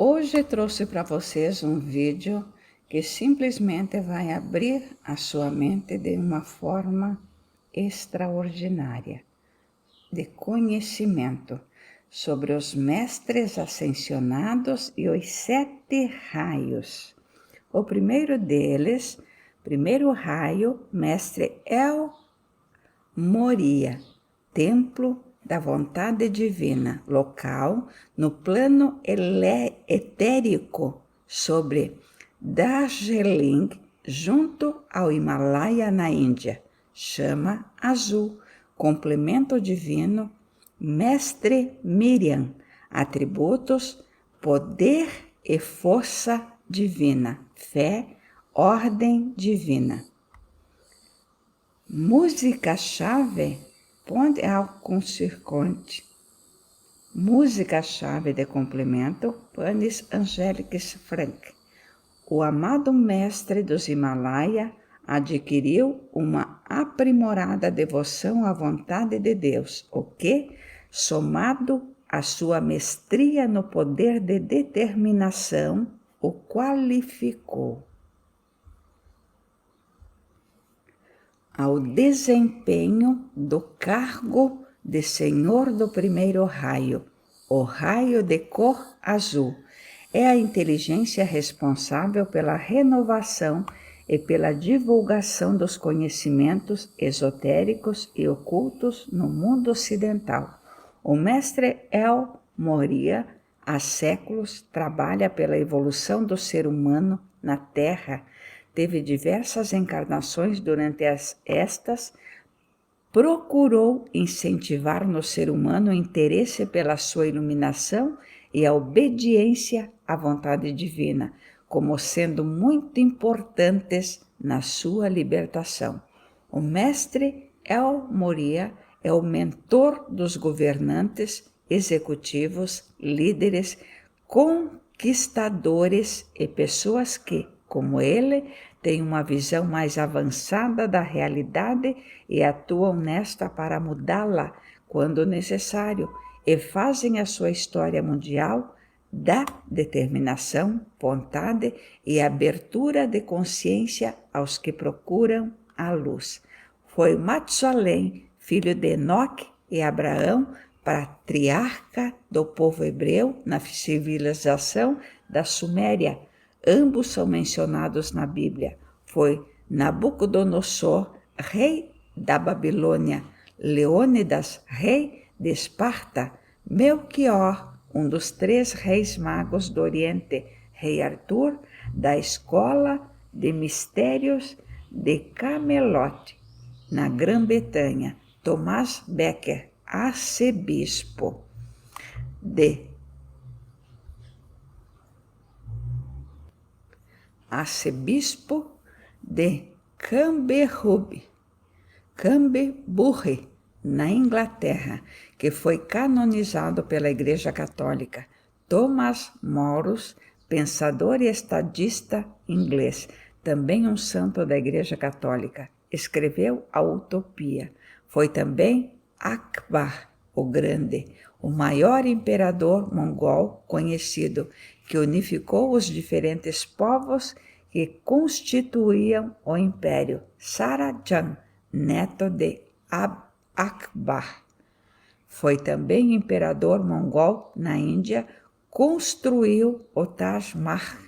Hoje trouxe para vocês um vídeo que simplesmente vai abrir a sua mente de uma forma extraordinária, de conhecimento sobre os mestres ascensionados e os 7 raios. O primeiro deles, primeiro raio, mestre El Moria, templo da vontade divina, local no plano etérico sobre Darjeeling, junto ao Himalaia na Índia. Chama azul, complemento divino, mestre Miriam, atributos, poder e força divina, fé, ordem divina. Música-chave, ponte ao concirconte. Música-chave de complemento, Panis Angelicus Frank. O amado mestre dos Himalaia adquiriu uma aprimorada devoção à vontade de Deus, o que, somado à sua mestria no poder de determinação, o qualificou ao desempenho do cargo de Senhor do primeiro raio, o raio de cor azul. É a inteligência responsável pela renovação e pela divulgação dos conhecimentos esotéricos e ocultos no mundo ocidental. O mestre El Moria, há séculos, trabalha pela evolução do ser humano na Terra. Teve diversas encarnações durante estas, procurou incentivar no ser humano o interesse pela sua iluminação e a obediência à vontade divina, como sendo muito importantes na sua libertação. O mestre El Moria é o mentor dos governantes, executivos, líderes, conquistadores e pessoas que, como ele, têm uma visão mais avançada da realidade e atuam nesta para mudá-la quando necessário e fazem a sua história mundial da determinação, vontade e abertura de consciência aos que procuram a luz. Foi Matusalém, filho de Enoque e Abraão, patriarca do povo hebreu na civilização da Suméria. Ambos são mencionados na Bíblia. Foi Nabucodonosor, rei da Babilônia, Leônidas, rei de Esparta, Melquior, um dos 3 reis magos do Oriente, rei Arthur, da escola de mistérios de Camelot, na Grã-Bretanha, Tomás Becker, arcebispo de Canterbury, na Inglaterra, que foi canonizado pela Igreja Católica. Thomas Moros, pensador e estadista inglês, também um santo da Igreja Católica, escreveu a Utopia. Foi também Akbar, o Grande, o maior imperador mongol conhecido, que unificou os diferentes povos que constituíam o império. Shah-Jahan, neto de Akbar. Foi também imperador mongol na Índia, construiu o Taj Mahal.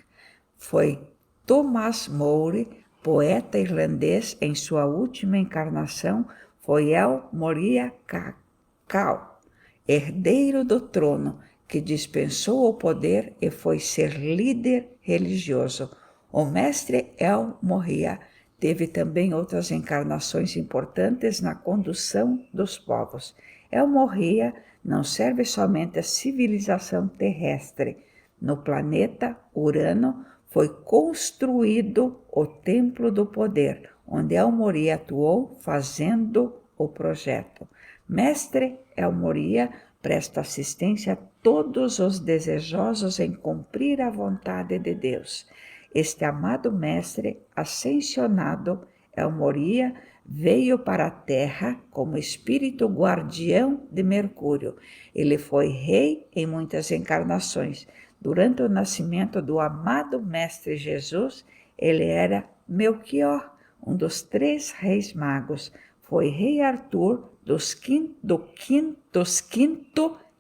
Foi Thomas More, poeta irlandês, em sua última encarnação, foi El Moria Cacau, herdeiro do trono, que dispensou o poder e foi ser líder religioso. O mestre El Moria teve também outras encarnações importantes na condução dos povos. El Moria não serve somente à civilização terrestre. No planeta Urano foi construído o Templo do Poder, onde El Moria atuou fazendo o projeto. Mestre El Moria presta assistência a todos os desejosos em cumprir a vontade de Deus. Este amado mestre ascensionado, El Moria, veio para a Terra como espírito guardião de Mercúrio. Ele foi rei em muitas encarnações. Durante o nascimento do amado Mestre Jesus, ele era Melquior, um dos 3 reis magos. Foi rei Artur dos quinto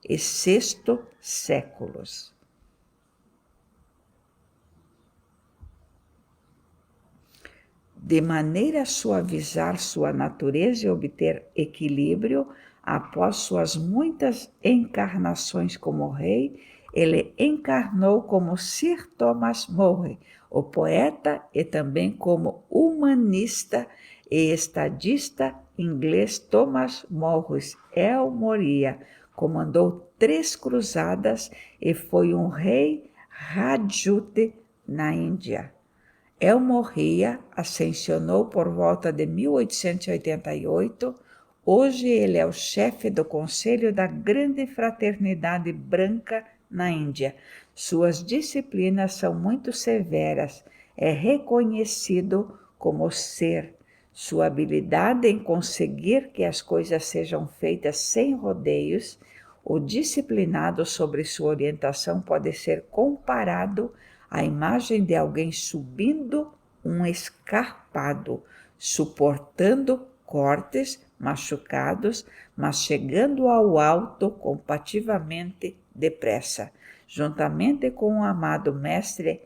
e sexto séculos. De maneira a suavizar sua natureza e obter equilíbrio, após suas muitas encarnações como rei, ele encarnou como Sir Thomas More, o poeta, e também como humanista e estadista inglês Thomas More el-Moria. Comandou 3 cruzadas e foi um rei Rajput na Índia. El-Moria ascensionou por volta de 1888. Hoje ele é o chefe do Conselho da Grande Fraternidade Branca na Índia. Suas disciplinas são muito severas. É reconhecido como ser. Sua habilidade em conseguir que as coisas sejam feitas sem rodeios, o disciplinado sobre sua orientação pode ser comparado à imagem de alguém subindo um escarpado, suportando cortes, machucados, mas chegando ao alto compativamente depressa, juntamente com o amado mestre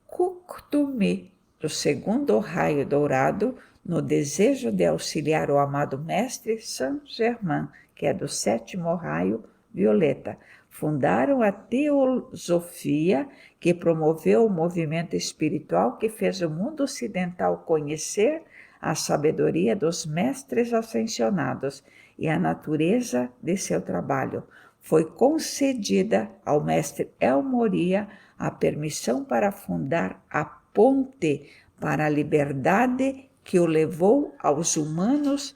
Kuktumi, do 2º raio dourado, no desejo de auxiliar o amado mestre Saint-Germain, que é do 7º raio violeta. Fundaram a teosofia, que promoveu o movimento espiritual que fez o mundo ocidental conhecer a sabedoria dos mestres ascensionados e a natureza de seu trabalho. Foi concedida ao mestre El-Moria a permissão para fundar a ponte para a liberdade que o levou aos humanos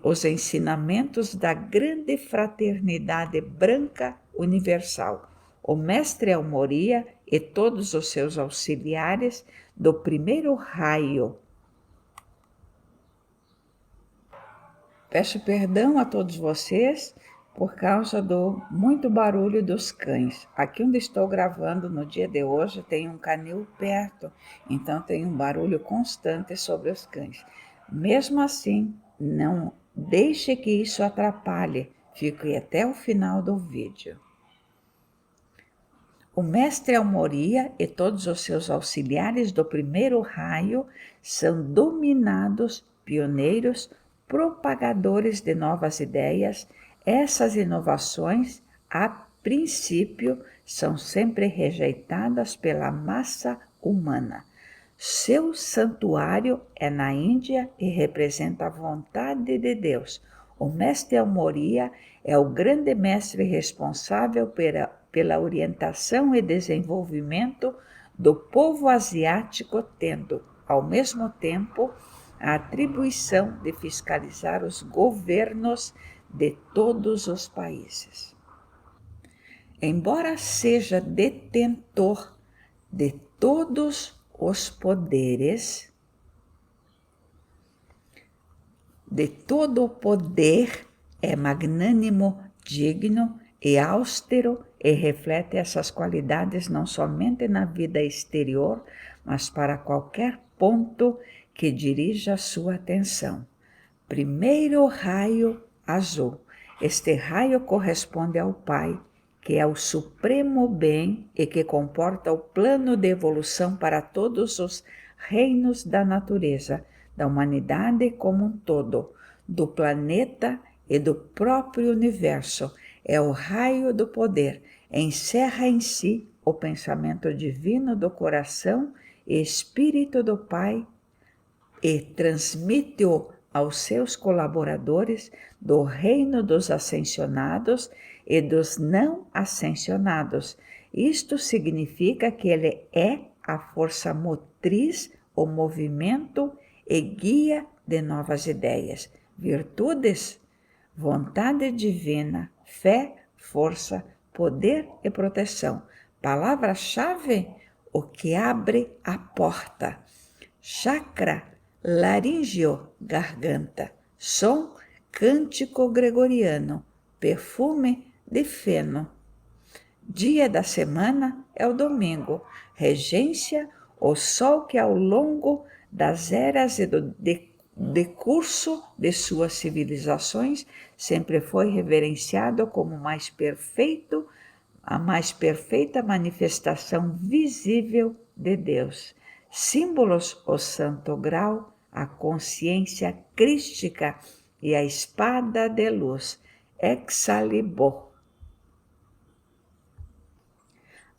os ensinamentos da grande fraternidade branca universal. O mestre El-Moria e todos os seus auxiliares do 1º raio. Peço perdão a todos vocês por causa do muito barulho dos cães. Aqui onde estou gravando no dia de hoje tem um canil perto, então tem um barulho constante sobre os cães. Mesmo assim, não deixe que isso atrapalhe, fique até o final do vídeo. O mestre El-Moria e todos os seus auxiliares do 1º raio são dominados, pioneiros, propagadores de novas ideias. Essas inovações, a princípio, são sempre rejeitadas pela massa humana. Seu santuário é na Índia e representa a vontade de Deus. O mestre El-Moria é o grande mestre responsável pela orientação e desenvolvimento do povo asiático, tendo, ao mesmo tempo, a atribuição de fiscalizar os governos de todos os países. Embora seja detentor de todos os poderes, de todo o poder, é magnânimo, digno e austero e reflete essas qualidades não somente na vida exterior, mas para qualquer ponto que dirija sua atenção. 1º raio azul. Este raio corresponde ao Pai, que é o supremo bem e que comporta o plano de evolução para todos os reinos da natureza, da humanidade como um todo, do planeta e do próprio universo. É o raio do poder, encerra em si o pensamento divino do coração e espírito do Pai e transmite-o aos seus colaboradores do reino dos ascensionados e dos não ascensionados. Isto significa que ele é a força motriz, o movimento e guia de novas ideias, virtudes, vontade divina, fé, força, poder e proteção. Palavra-chave: o que abre a porta. Chakra, laríngeo, garganta. Som, cântico gregoriano. Perfume de feno. Dia da semana é o domingo. Regência, o sol que ao longo das eras e do decurso de suas civilizações sempre foi reverenciado como mais perfeito, a mais perfeita manifestação visível de Deus. Símbolos: o santo grau, a consciência crística e a espada de luz, Excalibur.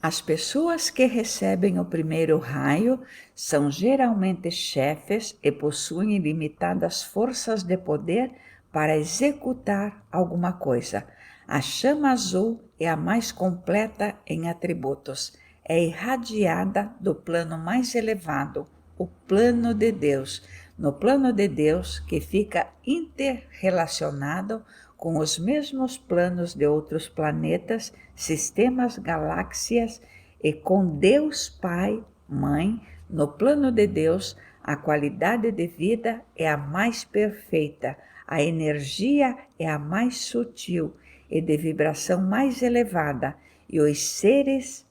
As pessoas que recebem o primeiro raio são geralmente chefes e possuem ilimitadas forças de poder para executar alguma coisa. A chama azul é a mais completa em atributos. É irradiada do plano mais elevado, o plano de Deus. No plano de Deus, que fica interrelacionado com os mesmos planos de outros planetas, sistemas, galáxias e com Deus Pai, Mãe. No plano de Deus, a qualidade de vida é a mais perfeita, a energia é a mais sutil e de vibração mais elevada, e os seres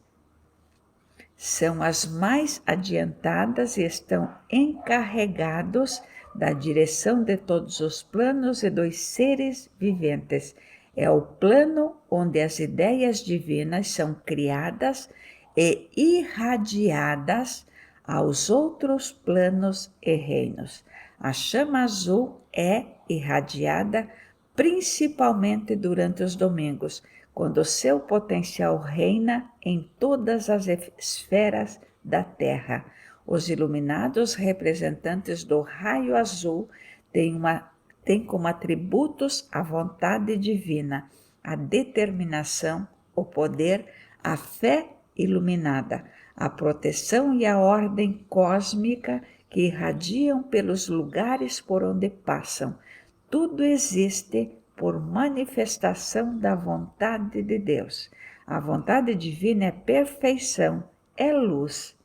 são as mais adiantadas e estão encarregados da direção de todos os planos e dos seres viventes. É o plano onde as ideias divinas são criadas e irradiadas aos outros planos e reinos. A chama azul é irradiada principalmente durante os domingos, quando seu potencial reina em todas as esferas da Terra. Os iluminados representantes do raio azul têm como atributos a vontade divina, a determinação, o poder, a fé iluminada, a proteção e a ordem cósmica que irradiam pelos lugares por onde passam. Tudo existe por manifestação da vontade de Deus. A vontade divina é perfeição, é luz,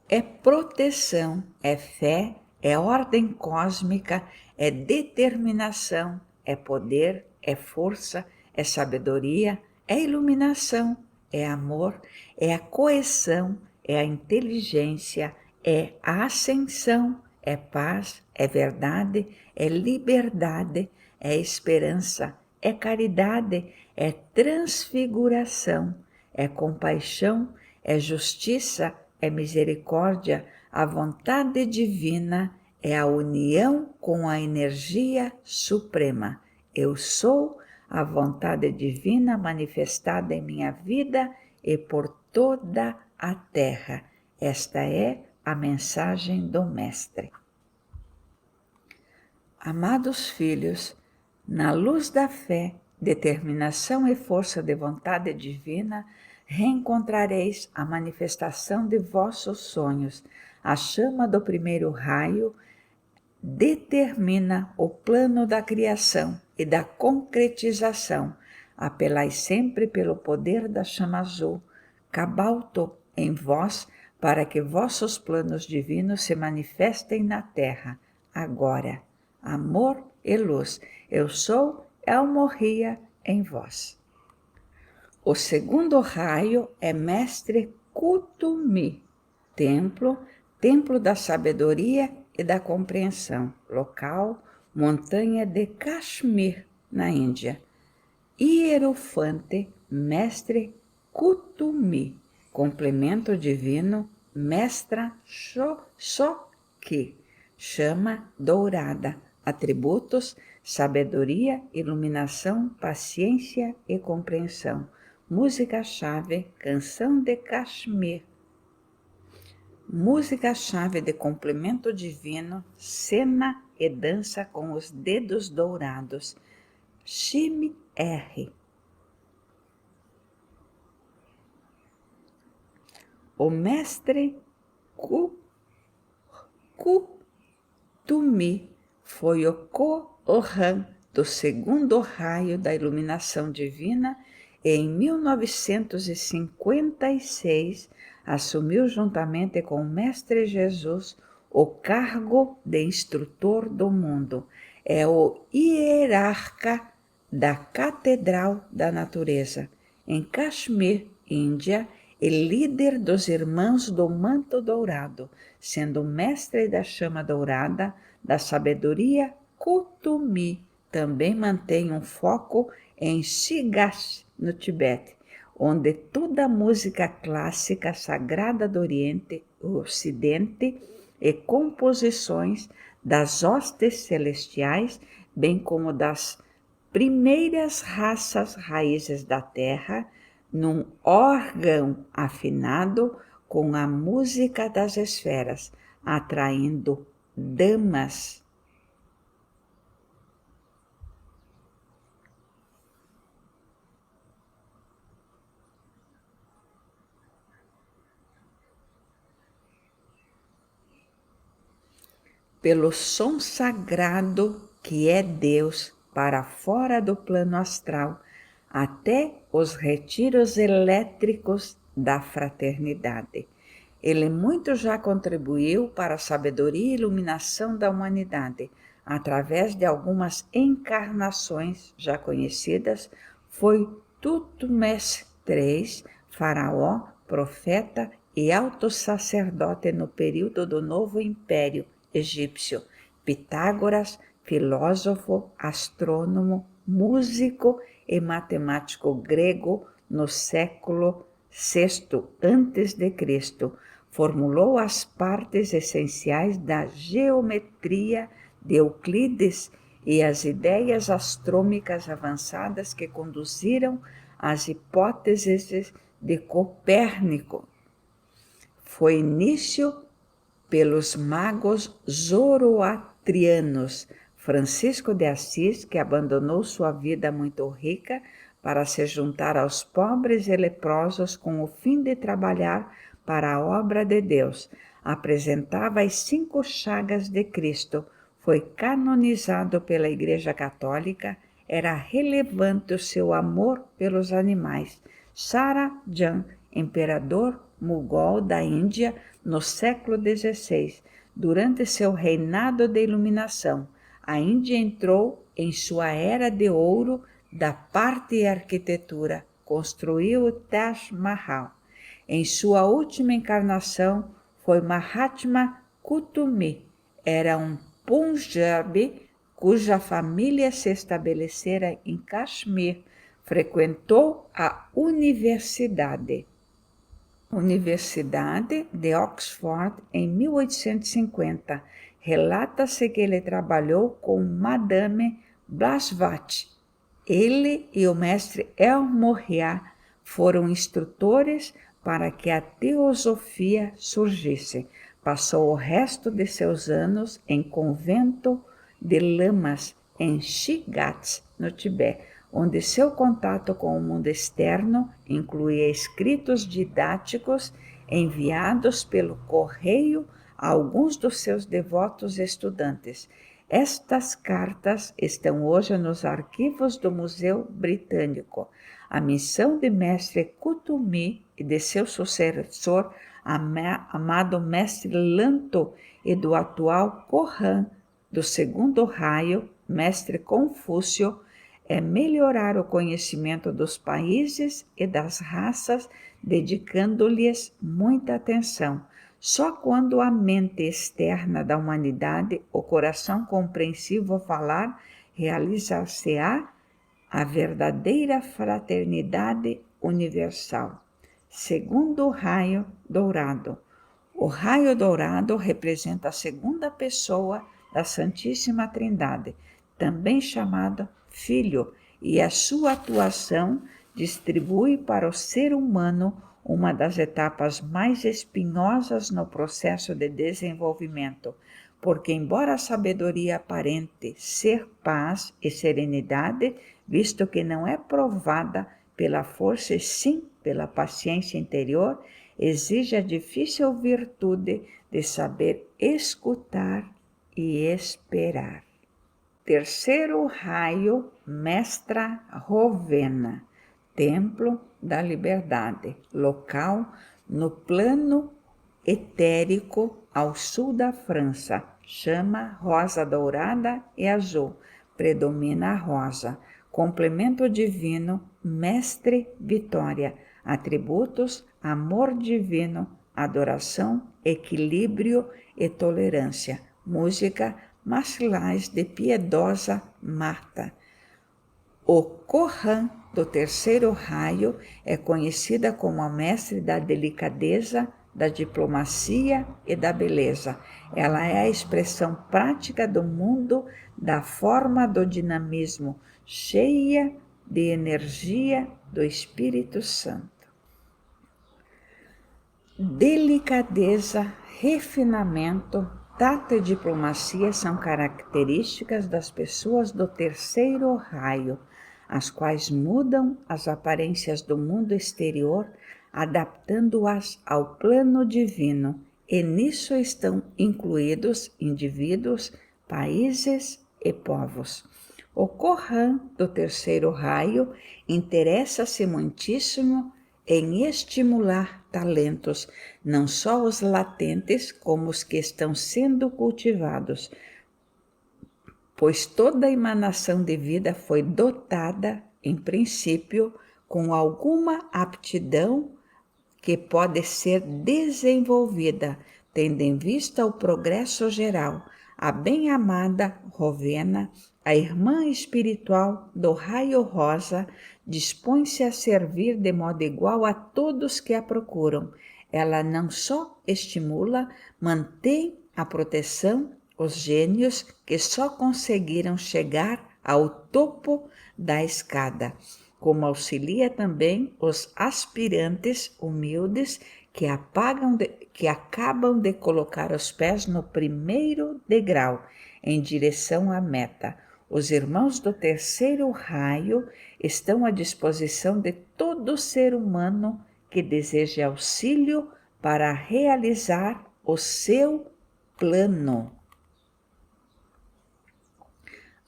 é proteção, é fé, é ordem cósmica, é determinação, é poder, é força, é sabedoria, é iluminação, é amor, é a coesão, é a inteligência, é a ascensão, é paz, é verdade, é liberdade, é esperança, é caridade, é transfiguração, é compaixão, é justiça, é misericórdia. A vontade divina é a união com a energia suprema. Eu sou a vontade divina manifestada em minha vida e por toda a terra. Esta é a mensagem do Mestre. Amados filhos, na luz da fé, determinação e força de vontade divina, reencontrareis a manifestação de vossos sonhos. A chama do primeiro raio determina o plano da criação e da concretização. Apelai sempre pelo poder da chama azul, Cabalto, em vós, para que vossos planos divinos se manifestem na terra, agora. Amor e luz, eu sou, eu morria em vós. O segundo raio é Mestre Kutumi, templo da sabedoria e da compreensão, local, montanha de Kashmir, na Índia. Hierofante, Mestre Kutumi, complemento divino, Mestra Shoki, chama dourada, atributos, sabedoria, iluminação, paciência e compreensão. Música-chave, canção de Kashmir. Música-chave de complemento divino, cena e dança com os dedos dourados. Shime R. O mestre Kutumi foi o Kohan do segundo raio da iluminação divina e em 1956 assumiu juntamente com o Mestre Jesus o cargo de instrutor do mundo. É o hierarca da Catedral da Natureza. Em Kashmir, Índia, é líder dos Irmãos do Manto Dourado, sendo mestre da chama dourada da sabedoria Kutumi. Também mantém um foco em Shigash, no Tibete, onde toda a música clássica sagrada do Oriente, o Ocidente, e composições das hostes celestiais, bem como das primeiras raças raízes da terra, num órgão afinado com a música das esferas, atraindo damas. Pelo som sagrado que é Deus para fora do plano astral, até os retiros elétricos da fraternidade. Ele muito já contribuiu para a sabedoria e iluminação da humanidade. Através de algumas encarnações já conhecidas, foi Tutmés III, faraó, profeta e alto sacerdote no período do Novo Império Egípcio, Pitágoras, filósofo, astrônomo, músico e matemático grego no século VI a.C., formulou as partes essenciais da geometria de Euclides e as ideias astrômicas avançadas que conduziram às hipóteses de Copérnico. Foi início pelos magos zoroastrianos, Francisco de Assis, que abandonou sua vida muito rica para se juntar aos pobres e leprosos com o fim de trabalhar para a obra de Deus. Apresentava as 5 chagas de Cristo, foi canonizado pela Igreja Católica, era relevante o seu amor pelos animais. Sharajan, imperador mogol da Índia, no século XVI, durante seu reinado de iluminação, a Índia entrou em sua era de ouro da parte e arquitetura, construiu o Taj Mahal. Em sua última encarnação foi Mahatma Kutumi, era um Punjabi cuja família se estabelecera em Kashmir, frequentou a Universidade de Oxford em 1850. Relata-se que ele trabalhou com Madame Blavatsky. Ele e o mestre El Morya foram instrutores para que a teosofia surgisse. Passou o resto de seus anos em convento de lamas em Shigatse, no Tibete, onde seu contato com o mundo externo incluía escritos didáticos enviados pelo correio a alguns dos seus devotos estudantes. Estas cartas estão hoje nos arquivos do Museu Britânico. A missão de mestre Kutumi e de seu sucessor, amado mestre Lanto, e do atual Kohan, do segundo raio, mestre Confúcio, é melhorar o conhecimento dos países e das raças, dedicando-lhes muita atenção. Só quando a mente externa da humanidade, o coração compreensivo ao falar, realizar-se-á a verdadeira fraternidade universal. Segundo raio dourado. O raio dourado representa a segunda pessoa da Santíssima Trindade, também chamada Filho, e a sua atuação distribui para o ser humano uma das etapas mais espinhosas no processo de desenvolvimento, porque embora a sabedoria aparente ser paz e serenidade, visto que não é provada pela força e sim pela paciência interior, exige a difícil virtude de saber escutar e esperar. Terceiro raio, Mestra Rowena, Templo da Liberdade, local no plano etérico ao sul da França, chama rosa dourada e azul, predomina a rosa, complemento divino, mestre, vitória, atributos, amor divino, adoração, equilíbrio e tolerância, música, Maslais de piedosa Marta. O Corran do terceiro raio é conhecida como a mestre da delicadeza, da diplomacia e da beleza. Ela é a expressão prática do mundo da forma do dinamismo, cheia de energia do Espírito Santo. Delicadeza, refinamento, tato e diplomacia são características das pessoas do terceiro raio, as quais mudam as aparências do mundo exterior, adaptando-as ao plano divino, e nisso estão incluídos indivíduos, países e povos. O Corran do terceiro raio interessa-se muitíssimo em estimular talentos, não só os latentes como os que estão sendo cultivados, pois toda emanação de vida foi dotada, em princípio, com alguma aptidão que pode ser desenvolvida, tendo em vista o progresso geral. A bem-amada Rowena, a irmã espiritual do raio rosa, dispõe-se a servir de modo igual a todos que a procuram. Ela não só estimula, mantém a proteção os gênios que só conseguiram chegar ao topo da escada, como auxilia também os aspirantes humildes que acabam de colocar os pés no primeiro degrau em direção à meta. Os irmãos do terceiro raio estão à disposição de todo ser humano que deseje auxílio para realizar o seu plano.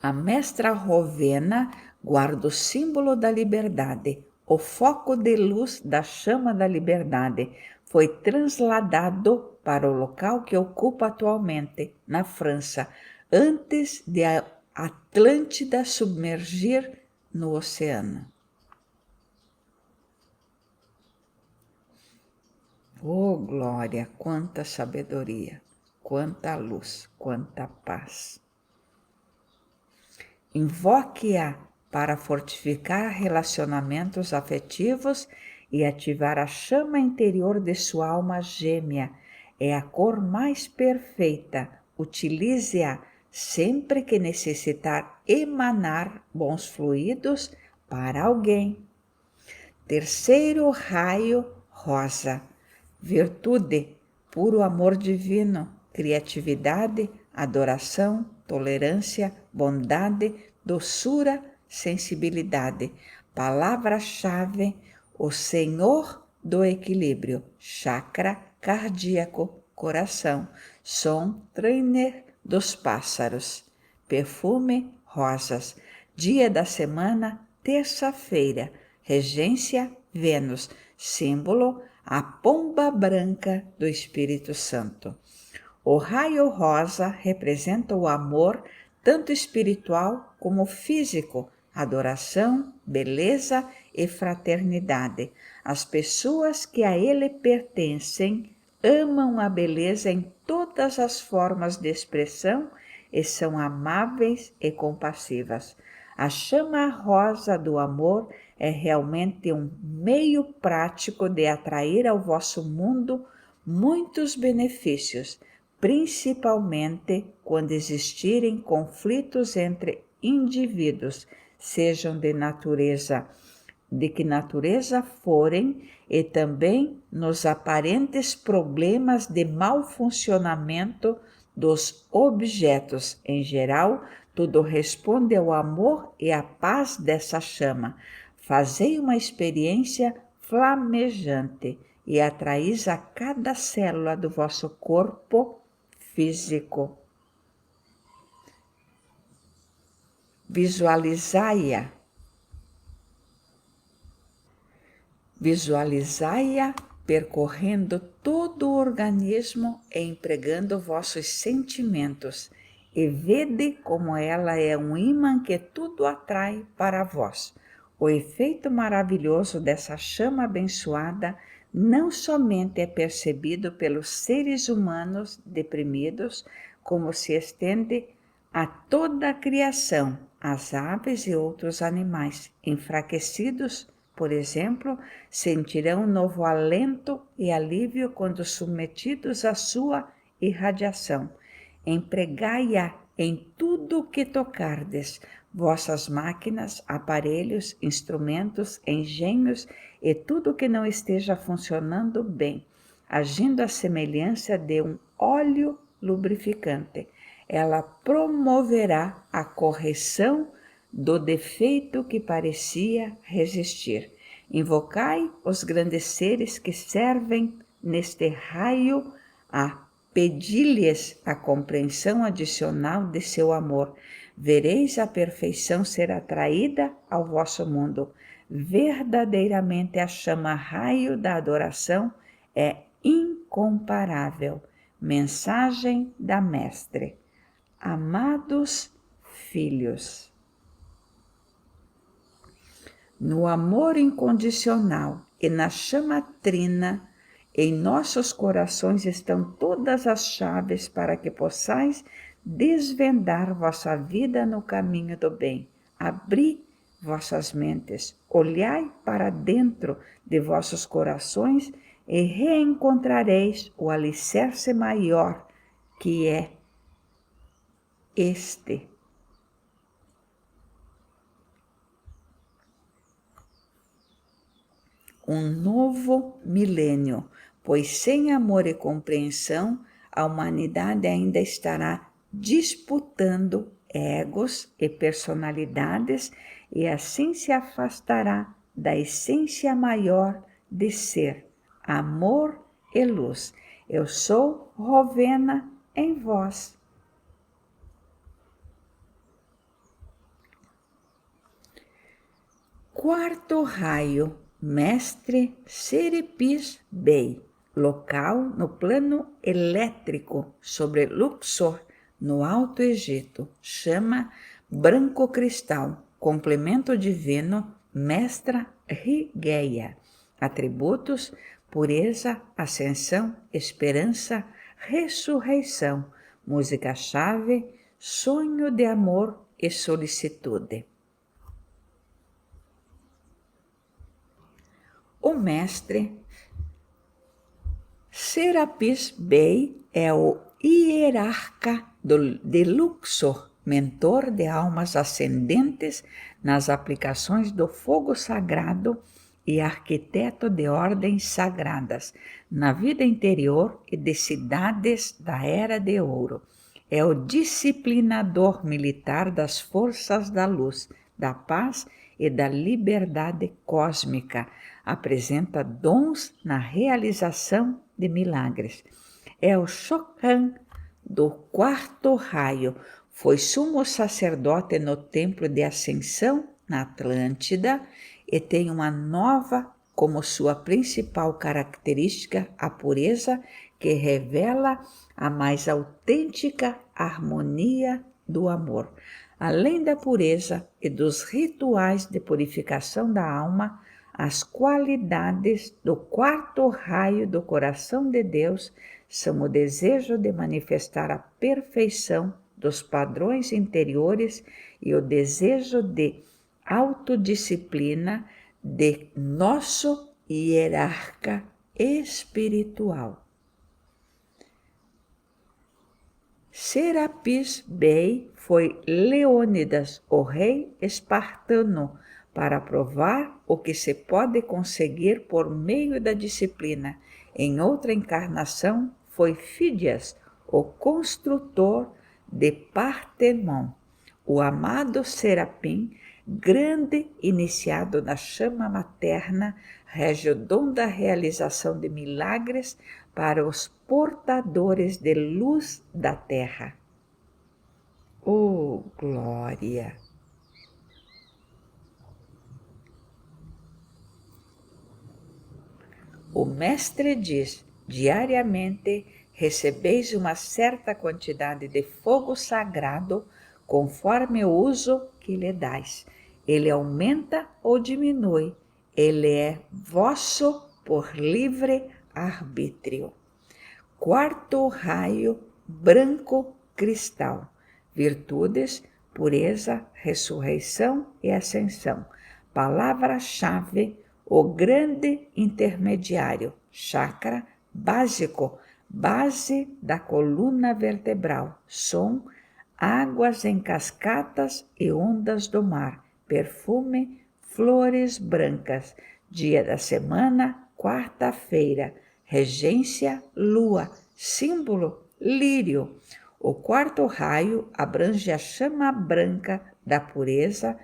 A mestra Rowena guarda o símbolo da liberdade, o foco de luz da chama da liberdade. Foi trasladado para o local que ocupa atualmente, na França, antes de a Atlântida submergir no oceano. Oh, glória, quanta sabedoria, quanta luz, quanta paz. Invoque-a para fortificar relacionamentos afetivos e ativar a chama interior de sua alma gêmea. É a cor mais perfeita. Utilize-a sempre que necessitar emanar bons fluidos para alguém. Terceiro raio rosa. Virtude, puro amor divino, criatividade, adoração, tolerância, bondade, doçura, sensibilidade. Palavra-chave, o Senhor do equilíbrio, chakra cardíaco, coração, som trainer dos pássaros, perfume, rosas. Dia da semana, terça-feira, regência, Vênus, símbolo, a pomba branca do Espírito Santo. O raio rosa representa o amor, tanto espiritual como físico, adoração, beleza e fraternidade. As pessoas que a ele pertencem amam a beleza em todas as formas de expressão e são amáveis e compassivas. A chama rosa do amor é realmente um meio prático de atrair ao vosso mundo muitos benefícios, principalmente quando existirem conflitos entre indivíduos, sejam de que natureza forem, e também nos aparentes problemas de mau funcionamento dos objetos. Em geral, tudo responde ao amor e à paz dessa chama. Fazei uma experiência flamejante e atraís a cada célula do vosso corpo físico. Visualizai-a. Visualizai-a percorrendo todo o organismo e empregando vossos sentimentos. e vede como ela é um imã que tudo atrai para vós. O efeito maravilhoso dessa chama abençoada não somente é percebido pelos seres humanos deprimidos, como se estende a toda a criação, as aves e outros animais enfraquecidos, por exemplo, sentirão novo alento e alívio quando submetidos à sua irradiação. Empregai-a em tudo o que tocardes, vossas máquinas, aparelhos, instrumentos, engenhos e tudo que não esteja funcionando bem, agindo à semelhança de um óleo lubrificante. Ela promoverá a correção do defeito que parecia resistir. Invocai os grandes seres que servem neste raio a pedi-lhes a compreensão adicional de seu amor. Vereis a perfeição ser atraída ao vosso mundo. Verdadeiramente a chama raio da adoração é incomparável. Mensagem da Mestre. Amados filhos, no amor incondicional e na chama trina, em nossos corações estão todas as chaves para que possais desvendar vossa vida no caminho do bem. Abri vossas mentes, olhai para dentro de vossos corações e reencontrareis o alicerce maior que é este. Um novo milênio, pois sem amor e compreensão, a humanidade ainda estará disputando egos e personalidades e assim se afastará da essência maior de ser, amor e luz. Eu sou Rovena em vós. Quarto raio, Mestre Serapis Bey, local no plano elétrico sobre Luxor, no Alto Egito, chama branco cristal, complemento divino, Mestra Rigeia, atributos, pureza, ascensão, esperança, ressurreição, música-chave, sonho de amor e solicitude. O mestre Serapis Bey é o hierarca de Luxor, mentor de almas ascendentes nas aplicações do fogo sagrado e arquiteto de ordens sagradas na vida interior e de cidades da Era de Ouro. É o disciplinador militar das forças da luz, da paz e da liberdade cósmica. Apresenta dons na realização de milagres. É o Chocan do quarto raio. Foi sumo sacerdote no templo de Ascensão, na Atlântida, e tem uma nova como sua principal característica a pureza, que revela a mais autêntica harmonia do amor. Além da pureza e dos rituais de purificação da alma, as qualidades do quarto raio do coração de Deus são o desejo de manifestar a perfeição dos padrões interiores e o desejo de autodisciplina de nosso hierarca espiritual. Serapis Bey foi Leônidas, o rei espartano, para provar o que se pode conseguir por meio da disciplina. Em outra encarnação, foi Fídias, o construtor de Partemon. O amado Serapim, grande iniciado na chama materna, rege o dom da realização de milagres para os portadores de luz da terra. Oh, glória! O mestre diz: diariamente recebeis uma certa quantidade de fogo sagrado, conforme o uso que lhe dais. Ele aumenta ou diminui, ele é vosso por livre arbítrio. Quarto raio, branco cristal. Virtudes, pureza, ressurreição e ascensão. Palavra-chave, o grande intermediário. Chakra básico, base da coluna vertebral. Som, águas em cascatas e ondas do mar. Perfume, flores brancas. Dia da semana, quarta-feira. Regência, lua. Símbolo, lírio. O quarto raio abrange a chama branca da pureza,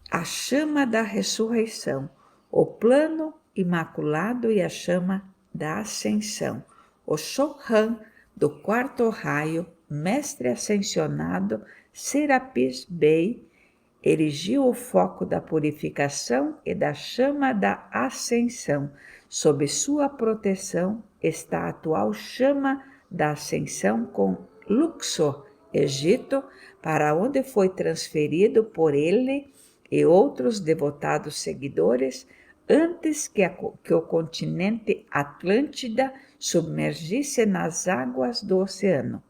a chama da ressurreição, o plano imaculado e a chama da ascensão. O Chohan do quarto raio, mestre ascensionado, Serapis Bey, erigiu o foco da purificação e da chama da ascensão. Sob sua proteção está a atual chama da ascensão com Luxor, Egito, para onde foi transferido por ele e outros devotados seguidores antes que o continente Atlântida submergisse nas águas do oceano.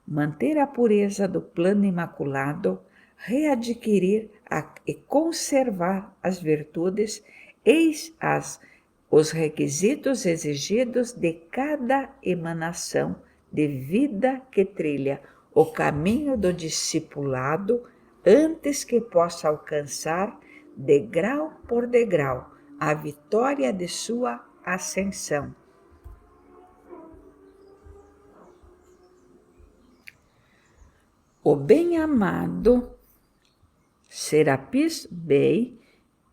Manter a pureza do plano imaculado, readquirir e conservar as virtudes, eis os requisitos exigidos de cada emanação de vida que trilha o caminho do discipulado antes que possa alcançar, degrau por degrau, a vitória de sua ascensão. O bem-amado Serapis Bey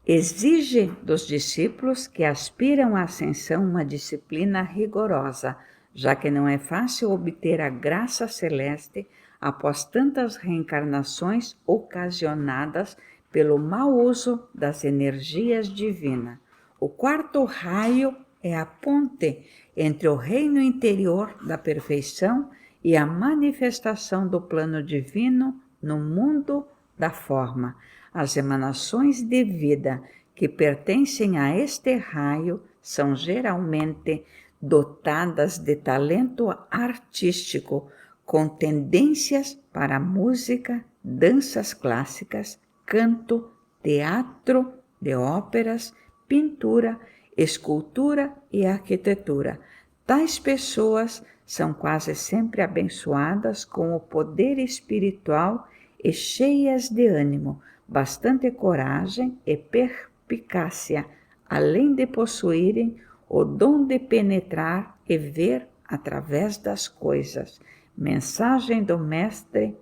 exige dos discípulos que aspiram à ascensão uma disciplina rigorosa, já que não é fácil obter a graça celeste após tantas reencarnações ocasionadas pelo mau uso das energias divinas. O quarto raio é a ponte entre o reino interior da perfeição e a manifestação do plano divino no mundo da forma. As emanações de vida que pertencem a este raio são geralmente dotadas de talento artístico, com tendências para música, danças clássicas, canto, teatro de óperas, pintura, escultura e arquitetura. Tais pessoas são quase sempre abençoadas com o poder espiritual e cheias de ânimo, bastante coragem e perspicácia, além de possuírem o dom de penetrar e ver através das coisas. Mensagem do Mestre: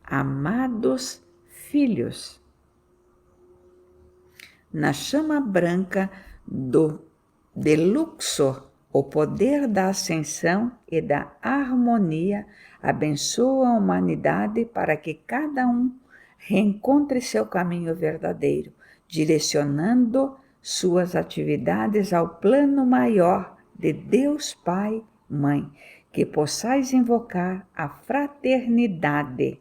amados filhos. Na chama branca de Luxor, o poder da ascensão e da harmonia abençoa a humanidade para que cada um reencontre seu caminho verdadeiro, direcionando suas atividades ao plano maior de Deus Pai, Mãe, que possais invocar a fraternidade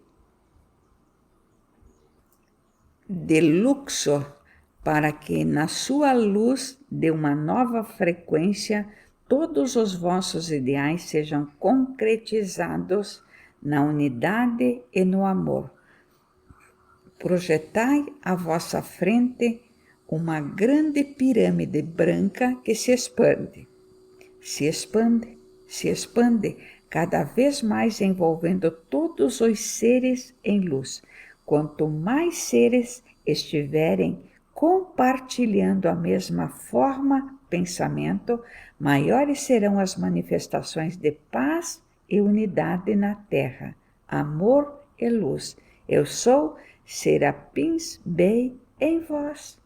de Luxor, para que na sua luz de uma nova frequência todos os vossos ideais sejam concretizados na unidade e no amor. Projetai à vossa frente uma grande pirâmide branca que se expande, cada vez mais envolvendo todos os seres em luz. Quanto mais seres estiverem compartilhando a mesma forma, pensamento, maiores serão as manifestações de paz e unidade na Terra, amor e luz. Eu sou Serapis Bey em vós.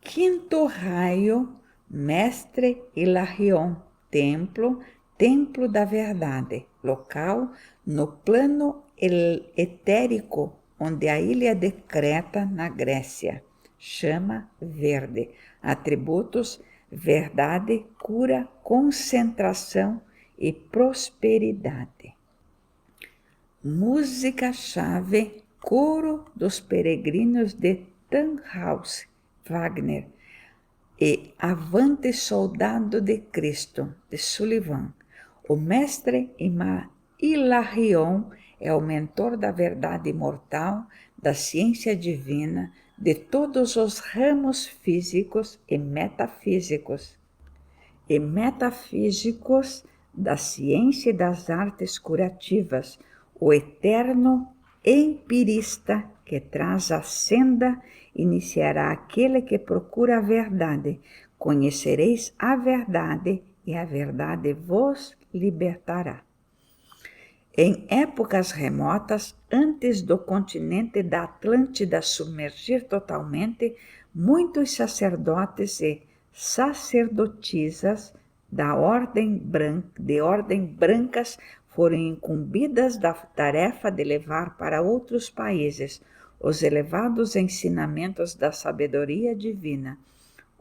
Quinto raio, Mestre Hilarion, templo da verdade, local no plano etérico, onde a ilha de Creta, na Grécia. chama verde. Atributos: verdade, cura, concentração e prosperidade. Música-chave: Coro dos Peregrinos de Tannhaus, Wagner, e Avante Soldado de Cristo, de Sullivan. O mestre Hilarion é o mentor da verdade imortal, da ciência divina, de todos os ramos físicos e metafísicos da ciência e das artes curativas, o eterno empirista que traz a senda, iniciará aquele que procura a verdade. Conhecereis a verdade e a verdade vos libertará. Em épocas remotas, antes do continente da Atlântida submergir totalmente, muitos sacerdotes e sacerdotisas de ordem brancas foram incumbidas da tarefa de levar para outros países os elevados ensinamentos da sabedoria divina.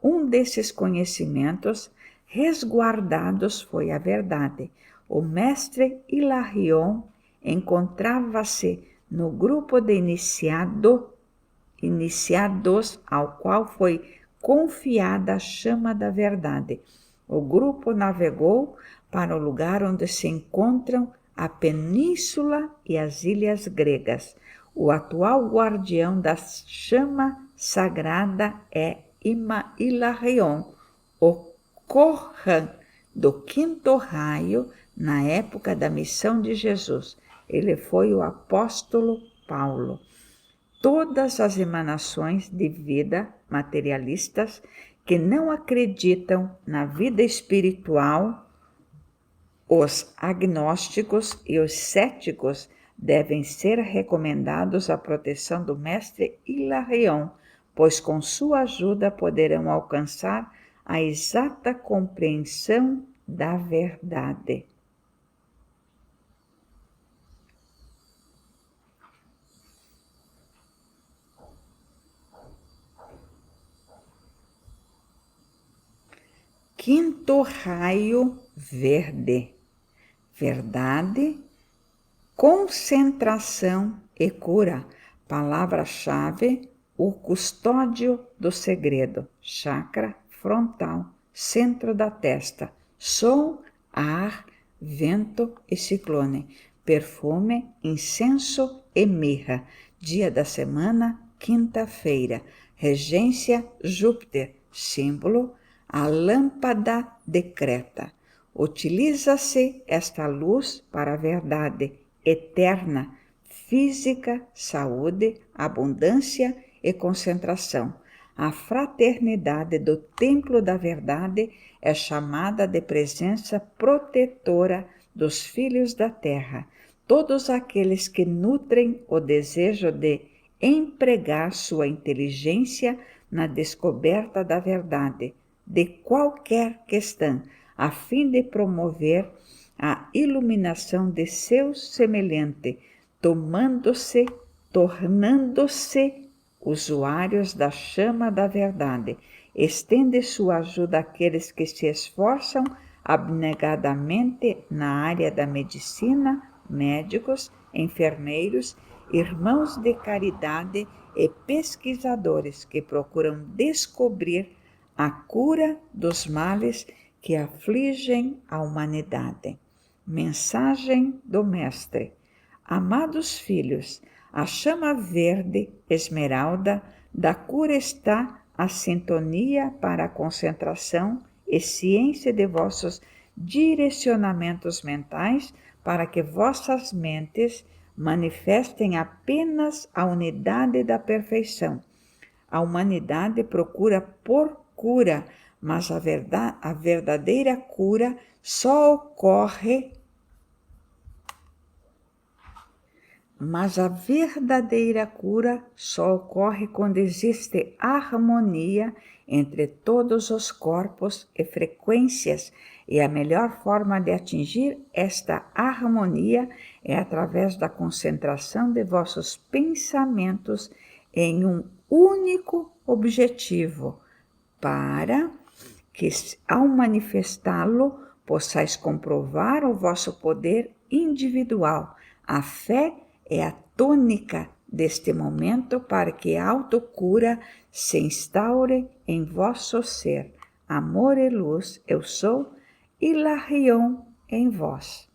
Um desses conhecimentos resguardados foi a verdade. O mestre Hilarion encontrava-se no grupo de iniciados ao qual foi confiada a chama da verdade. O grupo navegou para o lugar onde se encontram a península e as ilhas gregas. O atual guardião da chama sagrada é Hilarion, o Corran do quinto raio na época da missão de Jesus. Ele foi o apóstolo Paulo. Todas as emanações de vida materialistas que não acreditam na vida espiritual, os agnósticos e os céticos devem ser recomendados à proteção do mestre Hilarion, pois com sua ajuda poderão alcançar a exata compreensão da verdade. Quinto raio verde: verdade, concentração e cura. Palavra-chave: o custódio do segredo. Chakra frontal, centro da testa. Som, ar, vento e ciclone. Perfume, incenso e mirra. Dia da semana, quinta-feira. Regência, Júpiter. Símbolo: a lâmpada de Creta. Utiliza-se esta luz para a verdade eterna, física, saúde, abundância e concentração. A fraternidade do Templo da Verdade é chamada de presença protetora dos filhos da terra. Todos aqueles que nutrem o desejo de empregar sua inteligência na descoberta da verdade de qualquer questão, a fim de promover a iluminação de seu semelhante, tornando-se usuários da chama da verdade. Estende sua ajuda àqueles que se esforçam abnegadamente na área da medicina, médicos, enfermeiros, irmãos de caridade e pesquisadores que procuram descobrir a cura dos males que afligem a humanidade. Mensagem do Mestre: amados filhos, a chama verde esmeralda da cura está a sintonia para a concentração e ciência de vossos direcionamentos mentais, para que vossas mentes manifestem apenas a unidade da perfeição. A humanidade procura por cura, mas a verdadeira cura só ocorre quando existe harmonia entre todos os corpos e frequências, e a melhor forma de atingir esta harmonia é através da concentração de vossos pensamentos em um único objetivo, para que, ao manifestá-lo, possais comprovar o vosso poder individual. A fé é a tônica deste momento para que a autocura se instaure em vosso ser. Amor e luz eu sou, Hilarion em vós.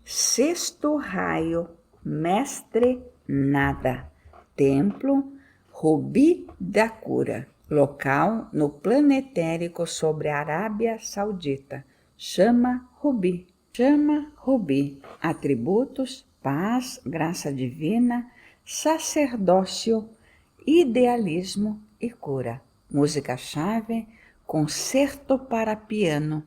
Sexto raio, mestre nada. Templo Rubi da Cura. Local no planetérico sobre a Arábia Saudita. Chama Rubi. Atributos: paz, graça divina, sacerdócio, idealismo e cura. Música-chave: Concerto para piano.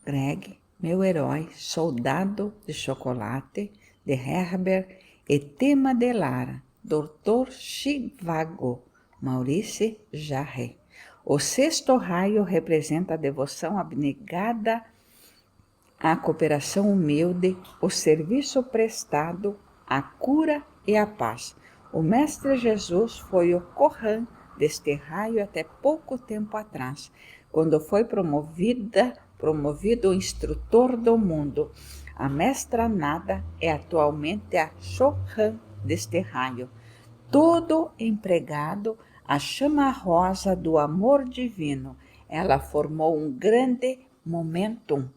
Greg, meu herói, Soldado de Chocolate, de Herbert e tema de Lara, Dr. Chivago, Maurice Jarre. O sexto raio representa a devoção abnegada, a cooperação humilde, o serviço prestado, a cura e a paz. O Mestre Jesus foi o Corã deste raio até pouco tempo atrás, quando foi promovido o instrutor do mundo. A Mestra Nada é atualmente a Chohan deste raio, todo empregado a chama rosa do amor divino. Ela formou um grande momentum.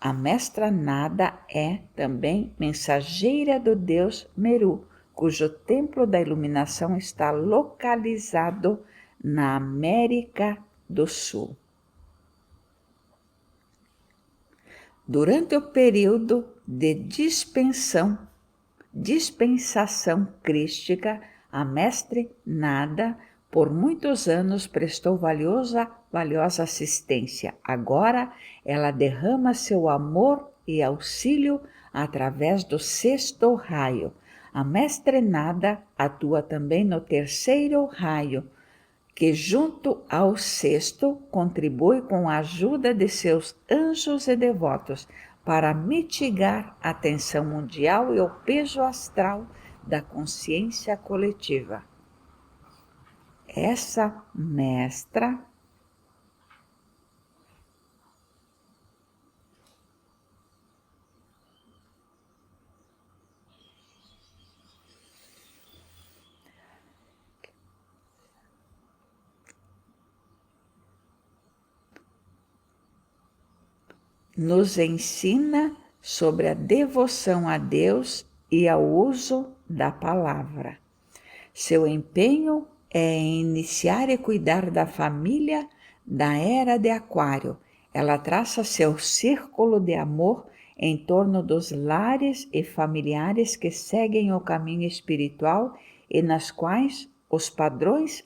A Mestra Nada é também mensageira do deus Meru, cujo templo da iluminação está localizado na América do Sul. Durante o período de dispensação crística, a Mestre Nada por muitos anos prestou valiosa assistência. Agora ela derrama seu amor e auxílio através do sexto raio. A Mestre Nada atua também no terceiro raio, que junto ao sexto contribui com a ajuda de seus anjos e devotos para mitigar a tensão mundial e o peso astral da consciência coletiva. Essa mestra nos ensina sobre a devoção a Deus e ao uso da palavra. Seu empenho é em iniciar e cuidar da família da era de Aquário. Ela traça seu círculo de amor em torno dos lares e familiares que seguem o caminho espiritual e nas quais os padrões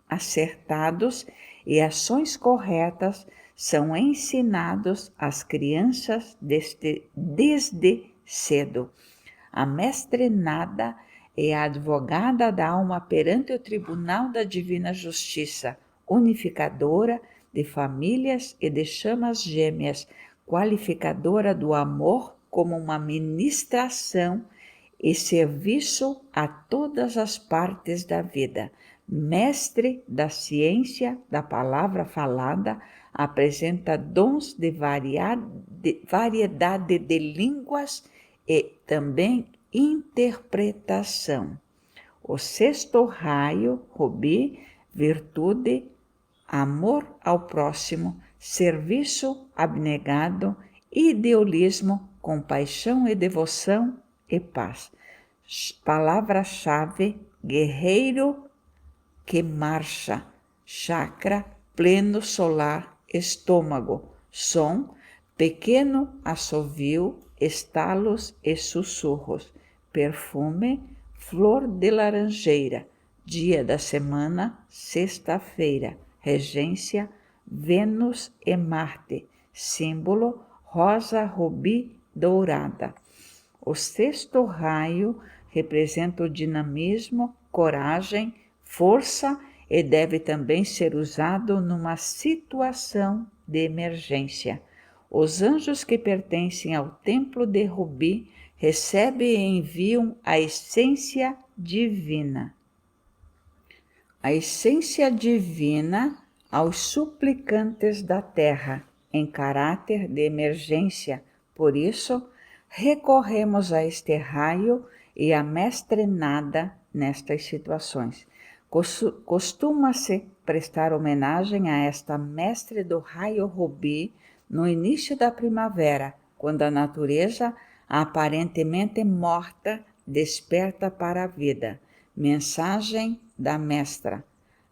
acertados e ações corretas são ensinados às crianças desde cedo. A Mestre Nada é a advogada da alma perante o Tribunal da Divina Justiça, unificadora de famílias e de chamas gêmeas, qualificadora do amor como uma ministração e serviço a todas as partes da vida. Mestre da ciência da palavra falada, apresenta dons de variedade de línguas e também interpretação. O sexto raio, Rubi, virtude, amor ao próximo, serviço abnegado, idealismo, compaixão e devoção e paz. Palavra-chave, guerreiro que marcha, chakra, pleno solar, estômago, som, pequeno assovio, estalos e sussurros, perfume, flor de laranjeira, dia da semana, sexta-feira, regência, Vênus e Marte, símbolo, rosa rubi dourada. O sexto raio representa o dinamismo, coragem, força e deve também ser usado numa situação de emergência. Os anjos que pertencem ao templo de Rubi recebe e enviam a essência divina. A essência divina aos suplicantes da terra, em caráter de emergência. Por isso, recorremos a este raio e a Mestre Nada nestas situações. Costuma-se prestar homenagem a esta Mestre do raio rubi no início da primavera, quando a natureza, aparentemente morta, desperta para a vida. Mensagem da Mestra: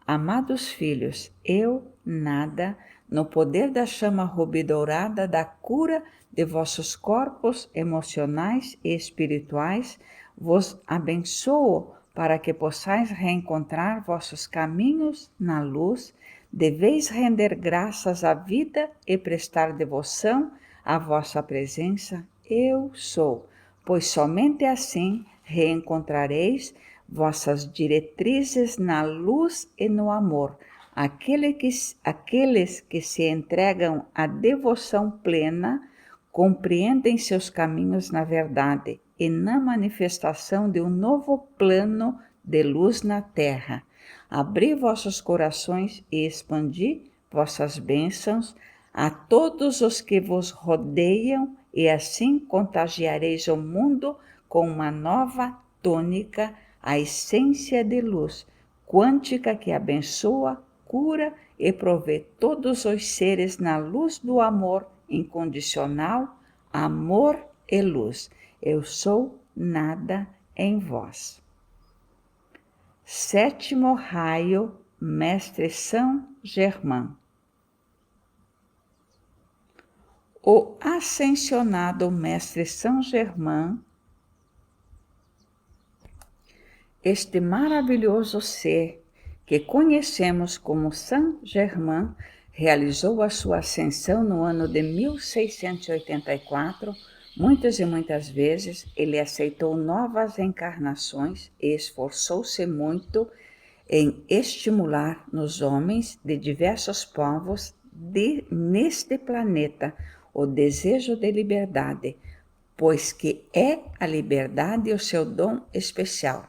amados filhos, eu, Nada, no poder da chama rubi dourada da cura de vossos corpos emocionais e espirituais, vos abençoo para que possais reencontrar vossos caminhos na luz. Deveis render graças à vida e prestar devoção à vossa presença. Eu sou, pois somente assim reencontrareis vossas diretrizes na luz e no amor. Aqueles que se entregam à devoção plena compreendem seus caminhos na verdade e na manifestação de um novo plano de luz na terra. Abri vossos corações e expandi vossas bênçãos a todos os que vos rodeiam, e assim contagiareis o mundo com uma nova tônica, a essência de luz quântica que abençoa, cura e provê todos os seres na luz do amor incondicional, amor e luz. Eu sou Nada em vós. Sétimo raio, Mestre São Germain. O ascensionado Mestre São Germain, este maravilhoso ser que conhecemos como Saint Germain, realizou a sua ascensão no ano de 1684. Muitas e muitas vezes ele aceitou novas encarnações e esforçou-se muito em estimular nos homens de diversos povos neste planeta o desejo de liberdade, pois que é a liberdade o seu dom especial.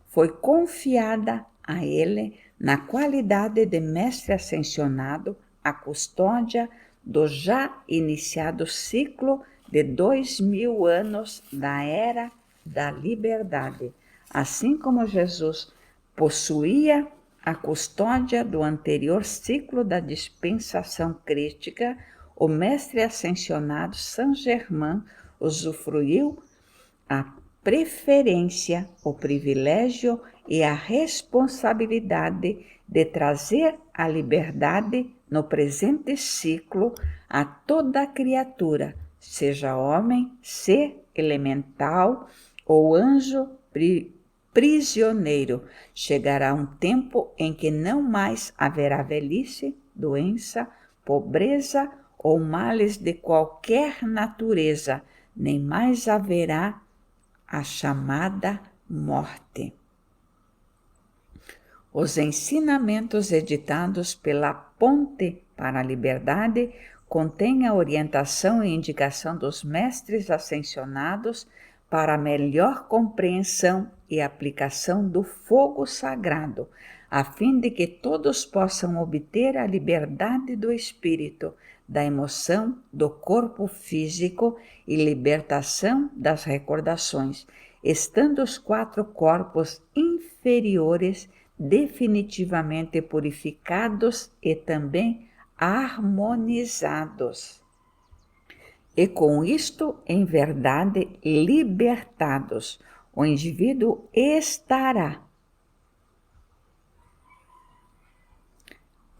Foi confiada a ele, na qualidade de mestre ascensionado, a custódia do já iniciado ciclo de 2000 anos da Era da Liberdade. Assim como Jesus possuía a custódia do anterior ciclo da dispensação crítica, o mestre ascensionado Saint Germain usufruiu a preferência, o privilégio e a responsabilidade de trazer a liberdade no presente ciclo a toda criatura, seja homem, ser elemental ou anjo prisioneiro. Chegará um tempo em que não mais haverá velhice, doença, pobreza ou males de qualquer natureza, nem mais haverá a chamada morte. Os ensinamentos editados pela Ponte para a Liberdade contêm a orientação e indicação dos mestres ascensionados para a melhor compreensão e aplicação do fogo sagrado, a fim de que todos possam obter a liberdade do espírito, da emoção, do corpo físico e libertação das recordações, estando os 4 corpos inferiores definitivamente purificados e também harmonizados. E com isto, em verdade, libertados, o indivíduo estará,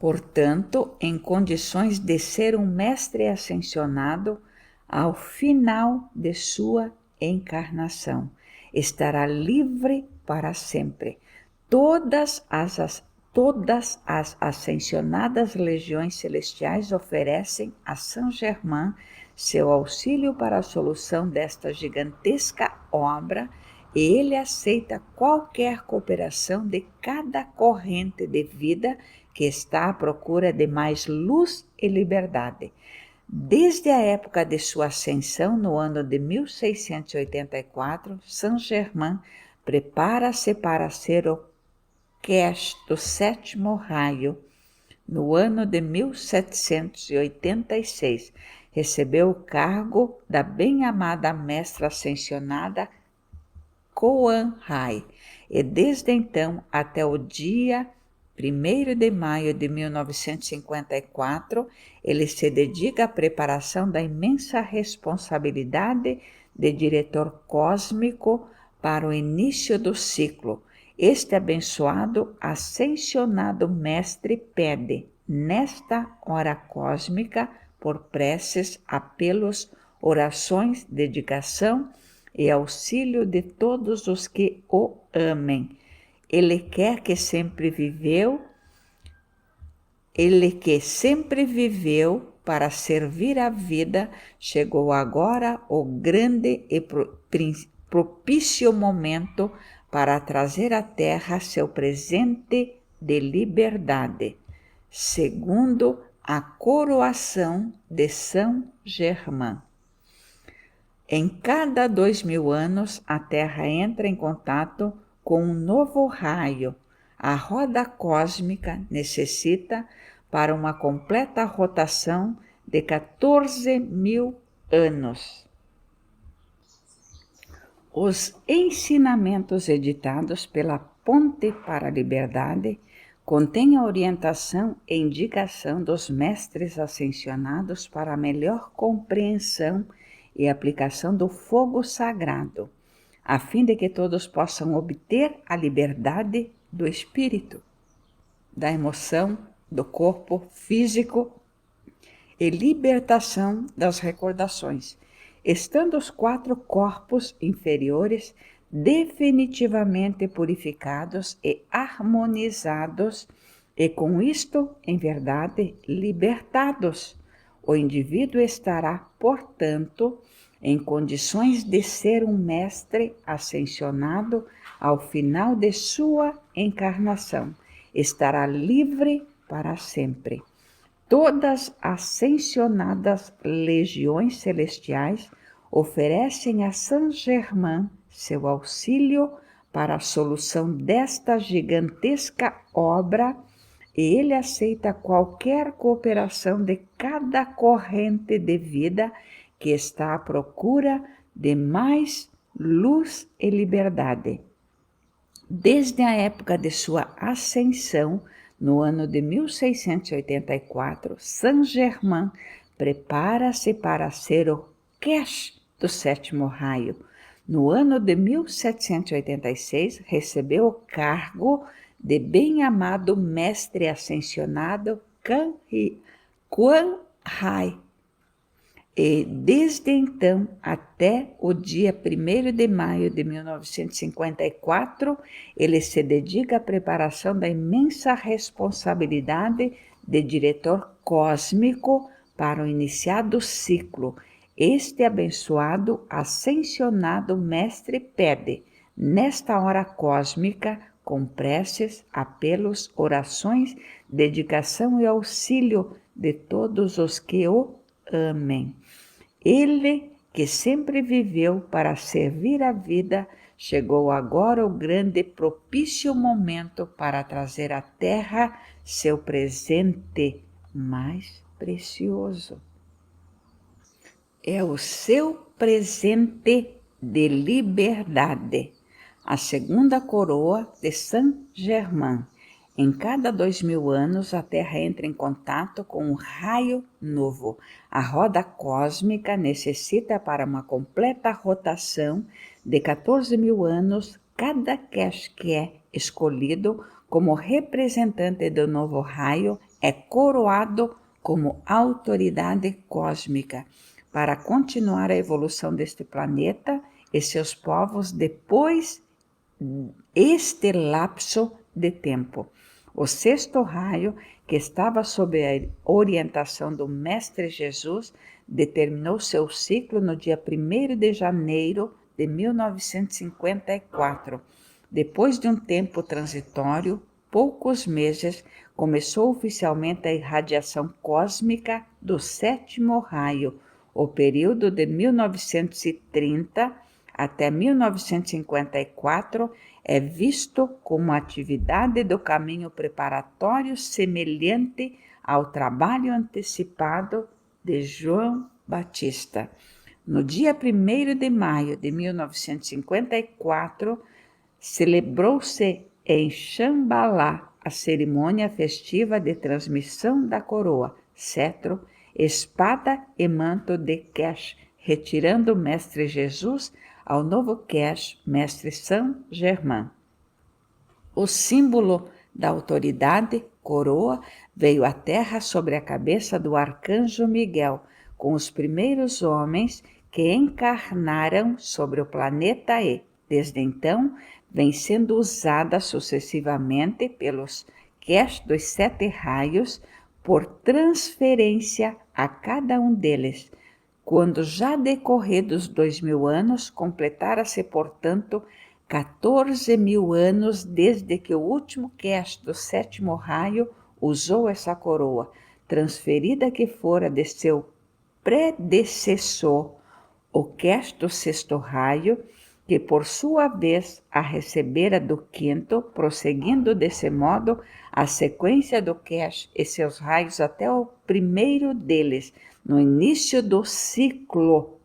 portanto, em condições de ser um mestre ascensionado ao final de sua encarnação. Estará livre para sempre. Todas as ascensionadas legiões celestiais oferecem a Saint Germain seu auxílio para a solução desta gigantesca obra, e ele aceita qualquer cooperação de cada corrente de vida que está à procura de mais luz e liberdade. Desde a época de sua ascensão, no ano de 1684, Saint-Germain prepara-se para ser o Cash do sétimo raio. No ano de 1786, recebeu o cargo da bem-amada mestra ascensionada Kuan Hai, e desde então até o dia 1º de maio de 1954, ele se dedica à preparação da imensa responsabilidade de diretor cósmico para o início do ciclo. Este abençoado, ascensionado mestre pede, nesta hora cósmica, por preces, apelos, orações, dedicação e auxílio de todos os que o amem. Ele que sempre viveu para servir a vida, chegou agora o grande e propício momento para trazer à Terra seu presente de liberdade, segundo a coroação de Saint-Germain. Em cada 2000 anos, a Terra entra em contato com um novo raio. A roda cósmica necessita, para uma completa rotação, de 14.000 anos. Os ensinamentos editados pela Ponte para a Liberdade contêm a orientação e indicação dos mestres ascensionados para a melhor compreensão e aplicação do fogo sagrado, a fim de que todos possam obter a liberdade do espírito, da emoção, do corpo físico e libertação das recordações, estando os 4 corpos inferiores definitivamente purificados e harmonizados, e com isto, em verdade, libertados. O indivíduo estará, portanto, em condições de ser um mestre ascensionado ao final de sua encarnação. Estará livre para sempre. Todas as ascensionadas legiões celestiais oferecem a Saint-Germain seu auxílio para a solução desta gigantesca obra, e ele aceita qualquer cooperação de cada corrente de vida que está à procura de mais luz e liberdade. Desde a época de sua ascensão, no ano de 1684, Saint-Germain prepara-se para ser o Cash do sétimo raio. No ano de 1786, recebeu o cargo de bem-amado mestre ascensionado Kuan Hai. E desde então até o dia 1º de maio de 1954, ele se dedica à preparação da imensa responsabilidade de diretor cósmico para o iniciado ciclo. Este abençoado, ascensionado mestre pede, nesta hora cósmica, com preces, apelos, orações, dedicação e auxílio de todos os que o amem. Ele, que sempre viveu para servir a vida, chegou agora o grande e propício momento para trazer à Terra seu presente mais precioso. É o seu presente de liberdade, a segunda coroa de Saint-Germain. Em cada 2000 anos, a Terra entra em contato com um raio novo. A roda cósmica necessita, para uma completa rotação de 14.000 anos, cada Cash que é escolhido como representante do novo raio é coroado como autoridade cósmica para continuar a evolução deste planeta e seus povos depois este lapso de tempo. O sexto raio, que estava sob a orientação do Mestre Jesus, determinou seu ciclo no dia 1º de janeiro de 1954. Depois de um tempo transitório, poucos meses, começou oficialmente a irradiação cósmica do sétimo raio. O período de 1930 até 1954 é visto como atividade do caminho preparatório semelhante ao trabalho antecipado de João Batista. No dia 1º de maio de 1954, celebrou-se em Xambalá a cerimônia festiva de transmissão da coroa, cetro, espada e manto de Kesh, retirando o Mestre Jesus ao novo Kesh, Mestre Saint-Germain. O símbolo da autoridade, coroa, veio à terra sobre a cabeça do arcanjo Miguel, com os primeiros homens que encarnaram sobre o planeta E. Desde então, vem sendo usada sucessivamente pelos Kesh dos 7 raios por transferência a cada um deles. Quando já decorridos 2000 anos, completara-se, portanto, 14.000 anos desde que o último Kesh do 7º raio usou essa coroa, transferida que fora de seu predecessor, o Kesh do 6º raio, que por sua vez a recebera do 5º, prosseguindo desse modo a sequência do Kesh e seus raios até o primeiro deles, no início do ciclo.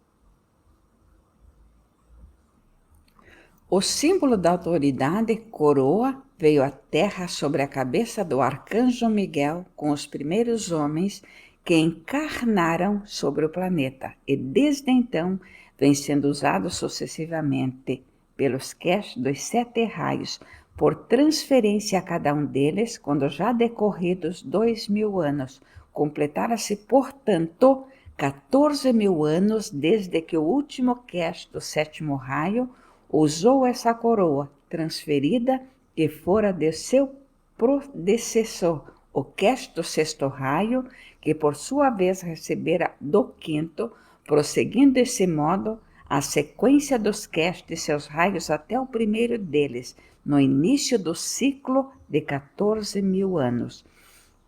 O símbolo da autoridade, coroa, veio à terra sobre a cabeça do arcanjo Miguel com os primeiros homens que encarnaram sobre o planeta e desde então vem sendo usado sucessivamente pelos Kesh dos 7 raios por transferência a cada um deles quando já decorridos 2000 anos. Completara-se, portanto, 14.000 anos desde que o último Kesh do 7º raio usou essa coroa, transferida que fora de seu predecessor, o Kesh do 6º raio, que por sua vez recebera do 5º, prosseguindo desse modo a sequência dos Kesh de seus raios até o primeiro deles, no início do ciclo de 14.000 anos.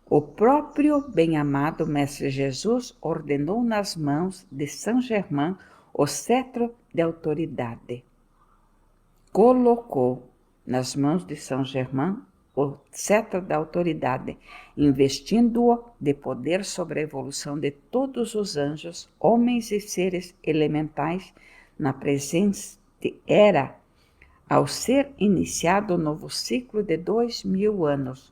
O próprio bem-amado Mestre Jesus ordenou nas mãos de Saint-Germain o cetro de autoridade. Colocou nas mãos de Saint-Germain o cetro da autoridade, investindo-o de poder sobre a evolução de todos os anjos, homens e seres elementais na presente era, ao ser iniciado o novo ciclo de 2000 anos.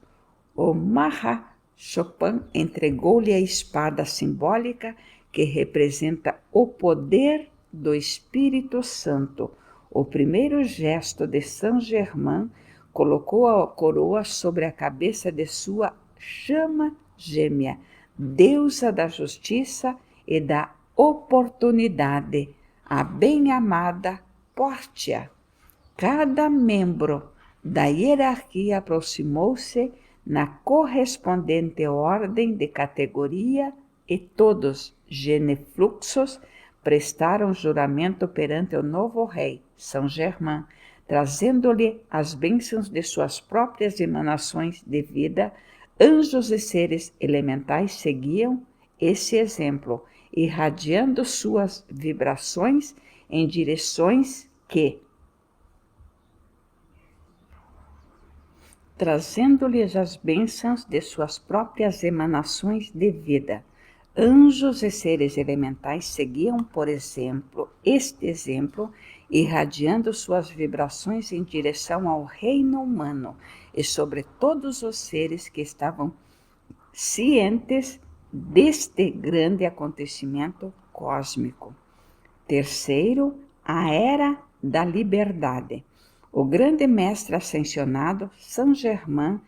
O Mahashopan entregou-lhe a espada simbólica que representa o poder do Espírito Santo. O primeiro gesto de Saint-Germain colocou a coroa sobre a cabeça de sua chama gêmea, deusa da justiça e da oportunidade, a bem-amada Pórtia. Cada membro da hierarquia aproximou-se na correspondente ordem de categoria e todos, genefluxos, prestaram juramento perante o novo rei, Saint-Germain, trazendo-lhe as bênçãos de suas próprias emanações de vida. Anjos e seres elementais seguiam esse exemplo, irradiando suas vibrações em direções que, trazendo-lhes as bênçãos de suas próprias emanações de vida. Anjos e seres elementais seguiam, por exemplo, este exemplo, irradiando suas vibrações em direção ao reino humano e sobre todos os seres que estavam cientes deste grande acontecimento cósmico. Terceiro, a Era da Liberdade. O grande mestre ascensionado, Saint-Germain,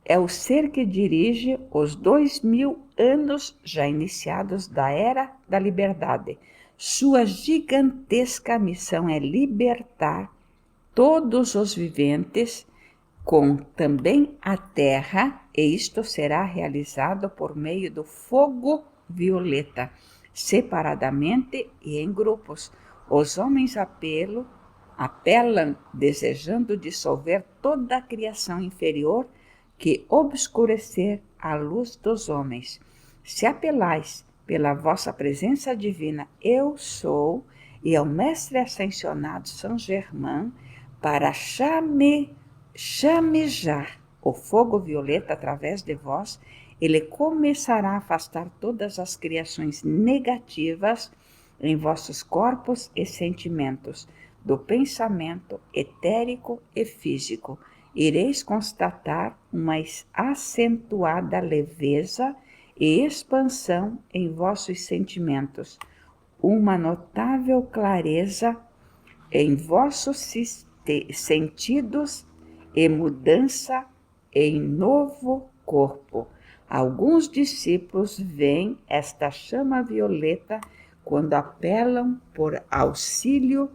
é o ser que dirige os 2000 anos já iniciados da Era da Liberdade. Sua gigantesca missão é libertar todos os viventes, com também a Terra, e isto será realizado por meio do fogo violeta, separadamente e em grupos. Os homens a pelo apelam desejando dissolver toda a criação inferior que obscurecer a luz dos homens. Se apelais pela vossa presença divina, eu sou, e ao mestre ascensionado São Germain, para chamejar o fogo violeta através de vós, ele começará a afastar todas as criações negativas em vossos corpos e sentimentos, do pensamento etérico e físico. Ireis constatar uma acentuada leveza e expansão em vossos sentimentos, uma notável clareza em vossos sentidos e mudança em novo corpo. Alguns discípulos veem esta chama violeta quando apelam por auxílio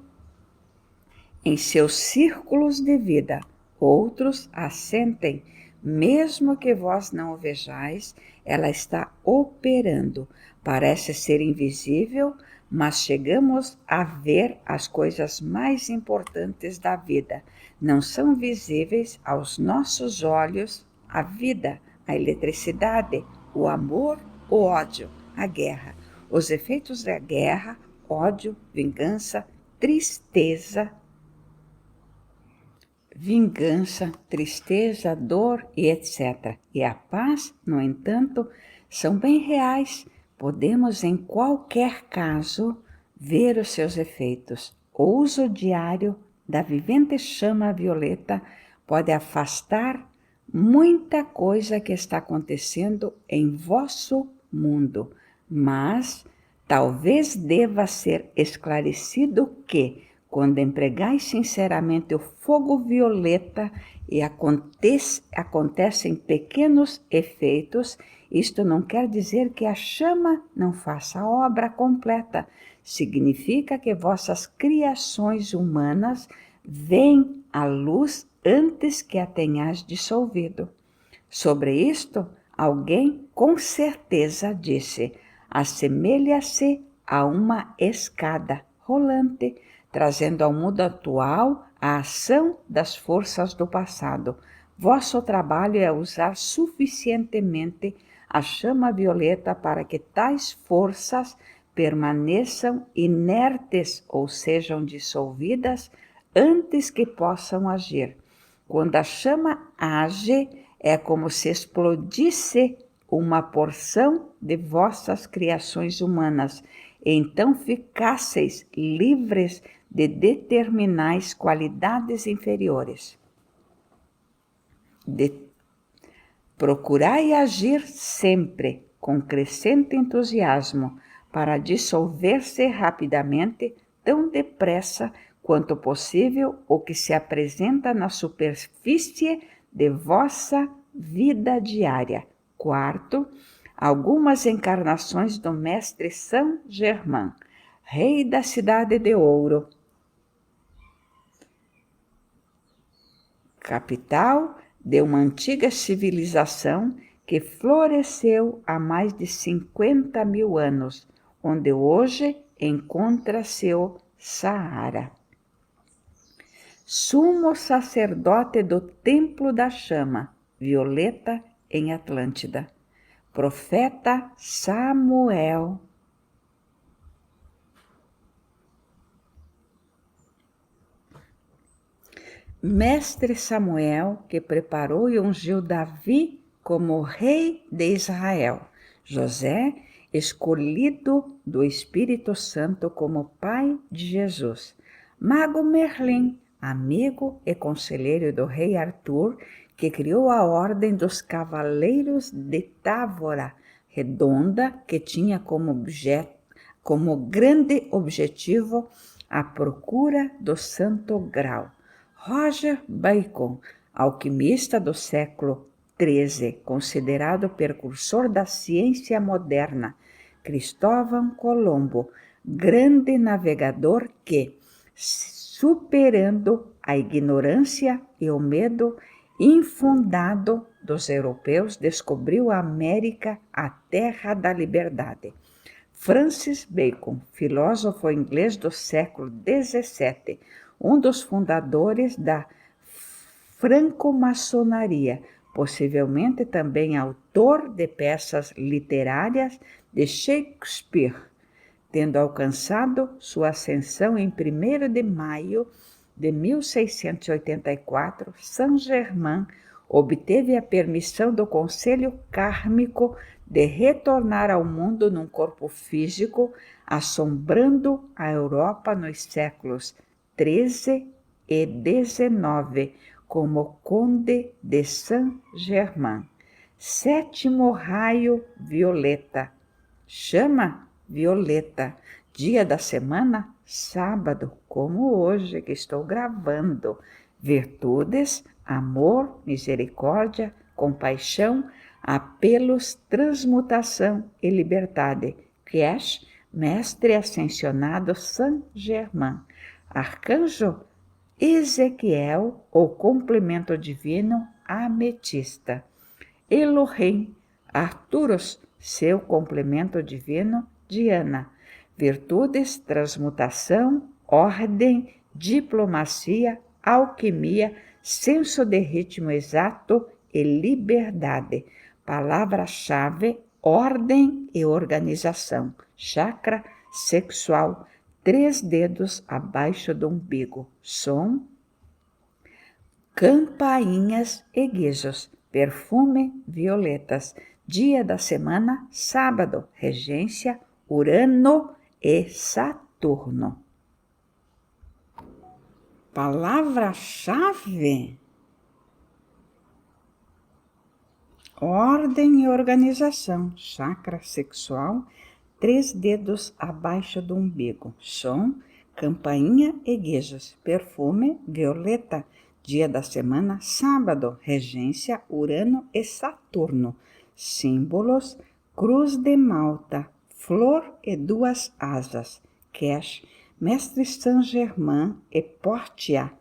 em seus círculos de vida. Outros a sentem, mesmo que vós não o vejais, ela está operando. Parece ser invisível, mas chegamos a ver as coisas mais importantes da vida. Não são visíveis aos nossos olhos a vida, a eletricidade, o amor, o ódio, a guerra, os efeitos da guerra, ódio, vingança, tristeza, dor e etc. E a paz, no entanto, são bem reais. Podemos, em qualquer caso, ver os seus efeitos. O uso diário da vivente chama violeta pode afastar muita coisa que está acontecendo em vosso mundo, mas talvez deva ser esclarecido que, quando empregais sinceramente o fogo violeta e acontecem pequenos efeitos, isto não quer dizer que a chama não faça a obra completa. Significa que vossas criações humanas veem a luz antes que a tenhais dissolvido. Sobre isto, alguém com certeza disse: assemelha-se a uma escada rolante, trazendo ao mundo atual a ação das forças do passado. Vosso trabalho é usar suficientemente a chama violeta para que tais forças permaneçam inertes ou sejam dissolvidas antes que possam agir. Quando a chama age, é como se explodisse uma porção de vossas criações humanas, e então ficasseis livres de determinais qualidades inferiores. Procurai agir sempre com crescente entusiasmo para dissolver-se rapidamente, tão depressa quanto possível, o que se apresenta na superfície de vossa vida diária. Quarto, algumas encarnações do Mestre São Germain, rei da Cidade de Ouro, capital de uma antiga civilização que floresceu há mais de 50.000 anos, onde hoje encontra-se o Saara. Sumo sacerdote do Templo da Chama, Violeta, em Atlântida. Profeta Samuel. Mestre Samuel, que preparou e ungiu Davi como rei de Israel. José, escolhido do Espírito Santo como pai de Jesus. Mago Merlin, amigo e conselheiro do rei Arthur, que criou a Ordem dos Cavaleiros de Távora, redonda, que tinha como grande objetivo a procura do Santo Grau. Roger Bacon, alquimista do século XIII, considerado precursor da ciência moderna. Cristóvão Colombo, grande navegador que, superando a ignorância e o medo infundado dos europeus, descobriu a América, a terra da liberdade. Francis Bacon, filósofo inglês do século XVII, um dos fundadores da franco-maçonaria, possivelmente também autor de peças literárias de Shakespeare, tendo alcançado sua ascensão em 1º de maio de 1684, Saint-Germain obteve a permissão do Conselho Kármico de retornar ao mundo num corpo físico, assombrando a Europa nos séculos XIII e XIX, como Conde de Saint-Germain. 7º raio violeta. Chama violeta. Dia da semana, sábado, como hoje que estou gravando. Virtudes, amor, misericórdia, compaixão, apelos, transmutação e liberdade. Kesh, mestre ascensionado Saint-Germain. Arcanjo Ezequiel, ou complemento divino, ametista. Elohim, Arturos, seu complemento divino, Diana. Virtudes, transmutação, ordem, diplomacia, alquimia, senso de ritmo exato e liberdade. Palavra-chave, ordem e organização. Chakra sexual, 3 dedos abaixo do umbigo. Som, campainhas e guizos. Perfume, violetas. Dia da semana, sábado. Regência, Urano e Saturno. Palavra-chave: ordem e organização. Chakra sexual, 3 dedos abaixo do umbigo. Som, campainha e guizos. Perfume, violeta. Dia da semana, sábado. Regência, Urano e Saturno. Símbolos: cruz de Malta, flor e 2 asas. Kesh, mestre Saint-Germain e Portia.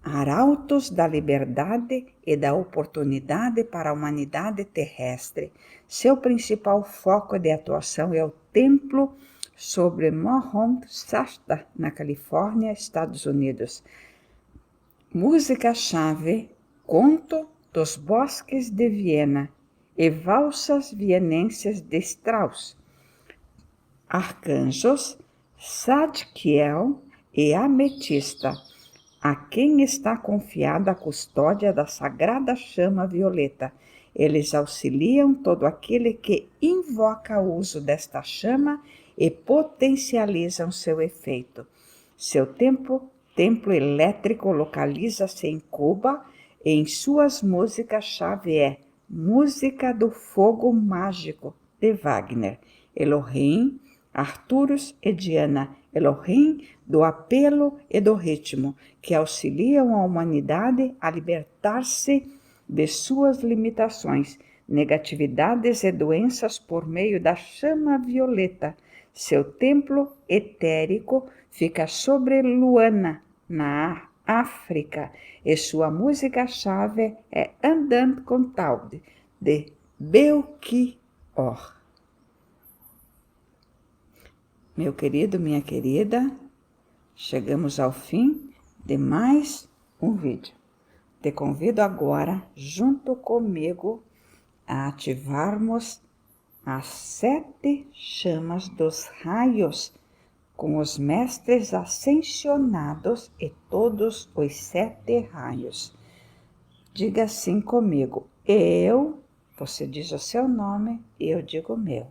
Arautos da liberdade e da oportunidade para a humanidade terrestre. Seu principal foco de atuação é o templo sobre Mount Shasta, na Califórnia, Estados Unidos. Música-chave: Conto dos Bosques de Viena e Valsas Vienenses de Strauss. Arcanjos: Zadkiel e Ametista, a quem está confiada a custódia da sagrada chama violeta. Eles auxiliam todo aquele que invoca o uso desta chama e potencializam seu efeito. Seu templo elétrico localiza-se em Cuba e em suas músicas-chave é Música do Fogo Mágico, de Wagner. Elohim, Arturos e Diana. Elohim, do apelo e do ritmo, que auxiliam a humanidade a libertar-se de suas limitações, negatividades e doenças por meio da chama violeta. Seu templo etérico fica sobre Luana, na África, e sua música-chave é Andando com Taube, de Belchior. Meu querido, minha querida, chegamos ao fim de mais um vídeo. Te convido agora, junto comigo, a ativarmos as 7 chamas dos raios com os mestres ascensionados e todos os 7 raios. Diga assim comigo: eu, você diz o seu nome e eu digo o meu.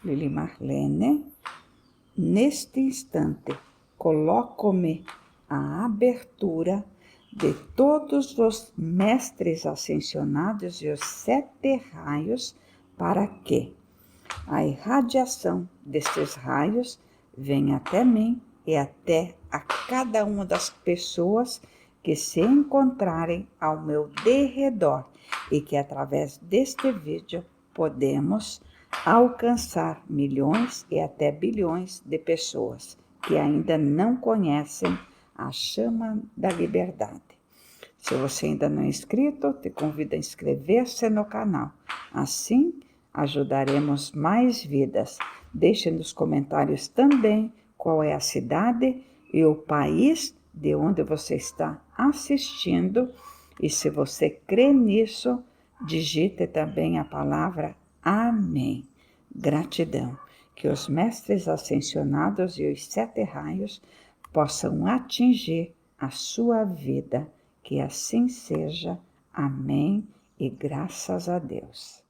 Lili Marlene, neste instante, coloco-me à abertura de todos os mestres ascensionados e os 7 raios para que a irradiação destes raios venha até mim e até a cada uma das pessoas que se encontrarem ao meu derredor e que através deste vídeo podemos alcançar milhões e até bilhões de pessoas que ainda não conhecem a chama da liberdade. Se você ainda não é inscrito, te convido a inscrever-se no canal. Assim, ajudaremos mais vidas. Deixe nos comentários também qual é a cidade e o país de onde você está assistindo. E se você crê nisso, digite também a palavra amém. Gratidão. Que os mestres ascensionados e os 7 raios possam atingir a sua vida. Que assim seja. Amém e graças a Deus.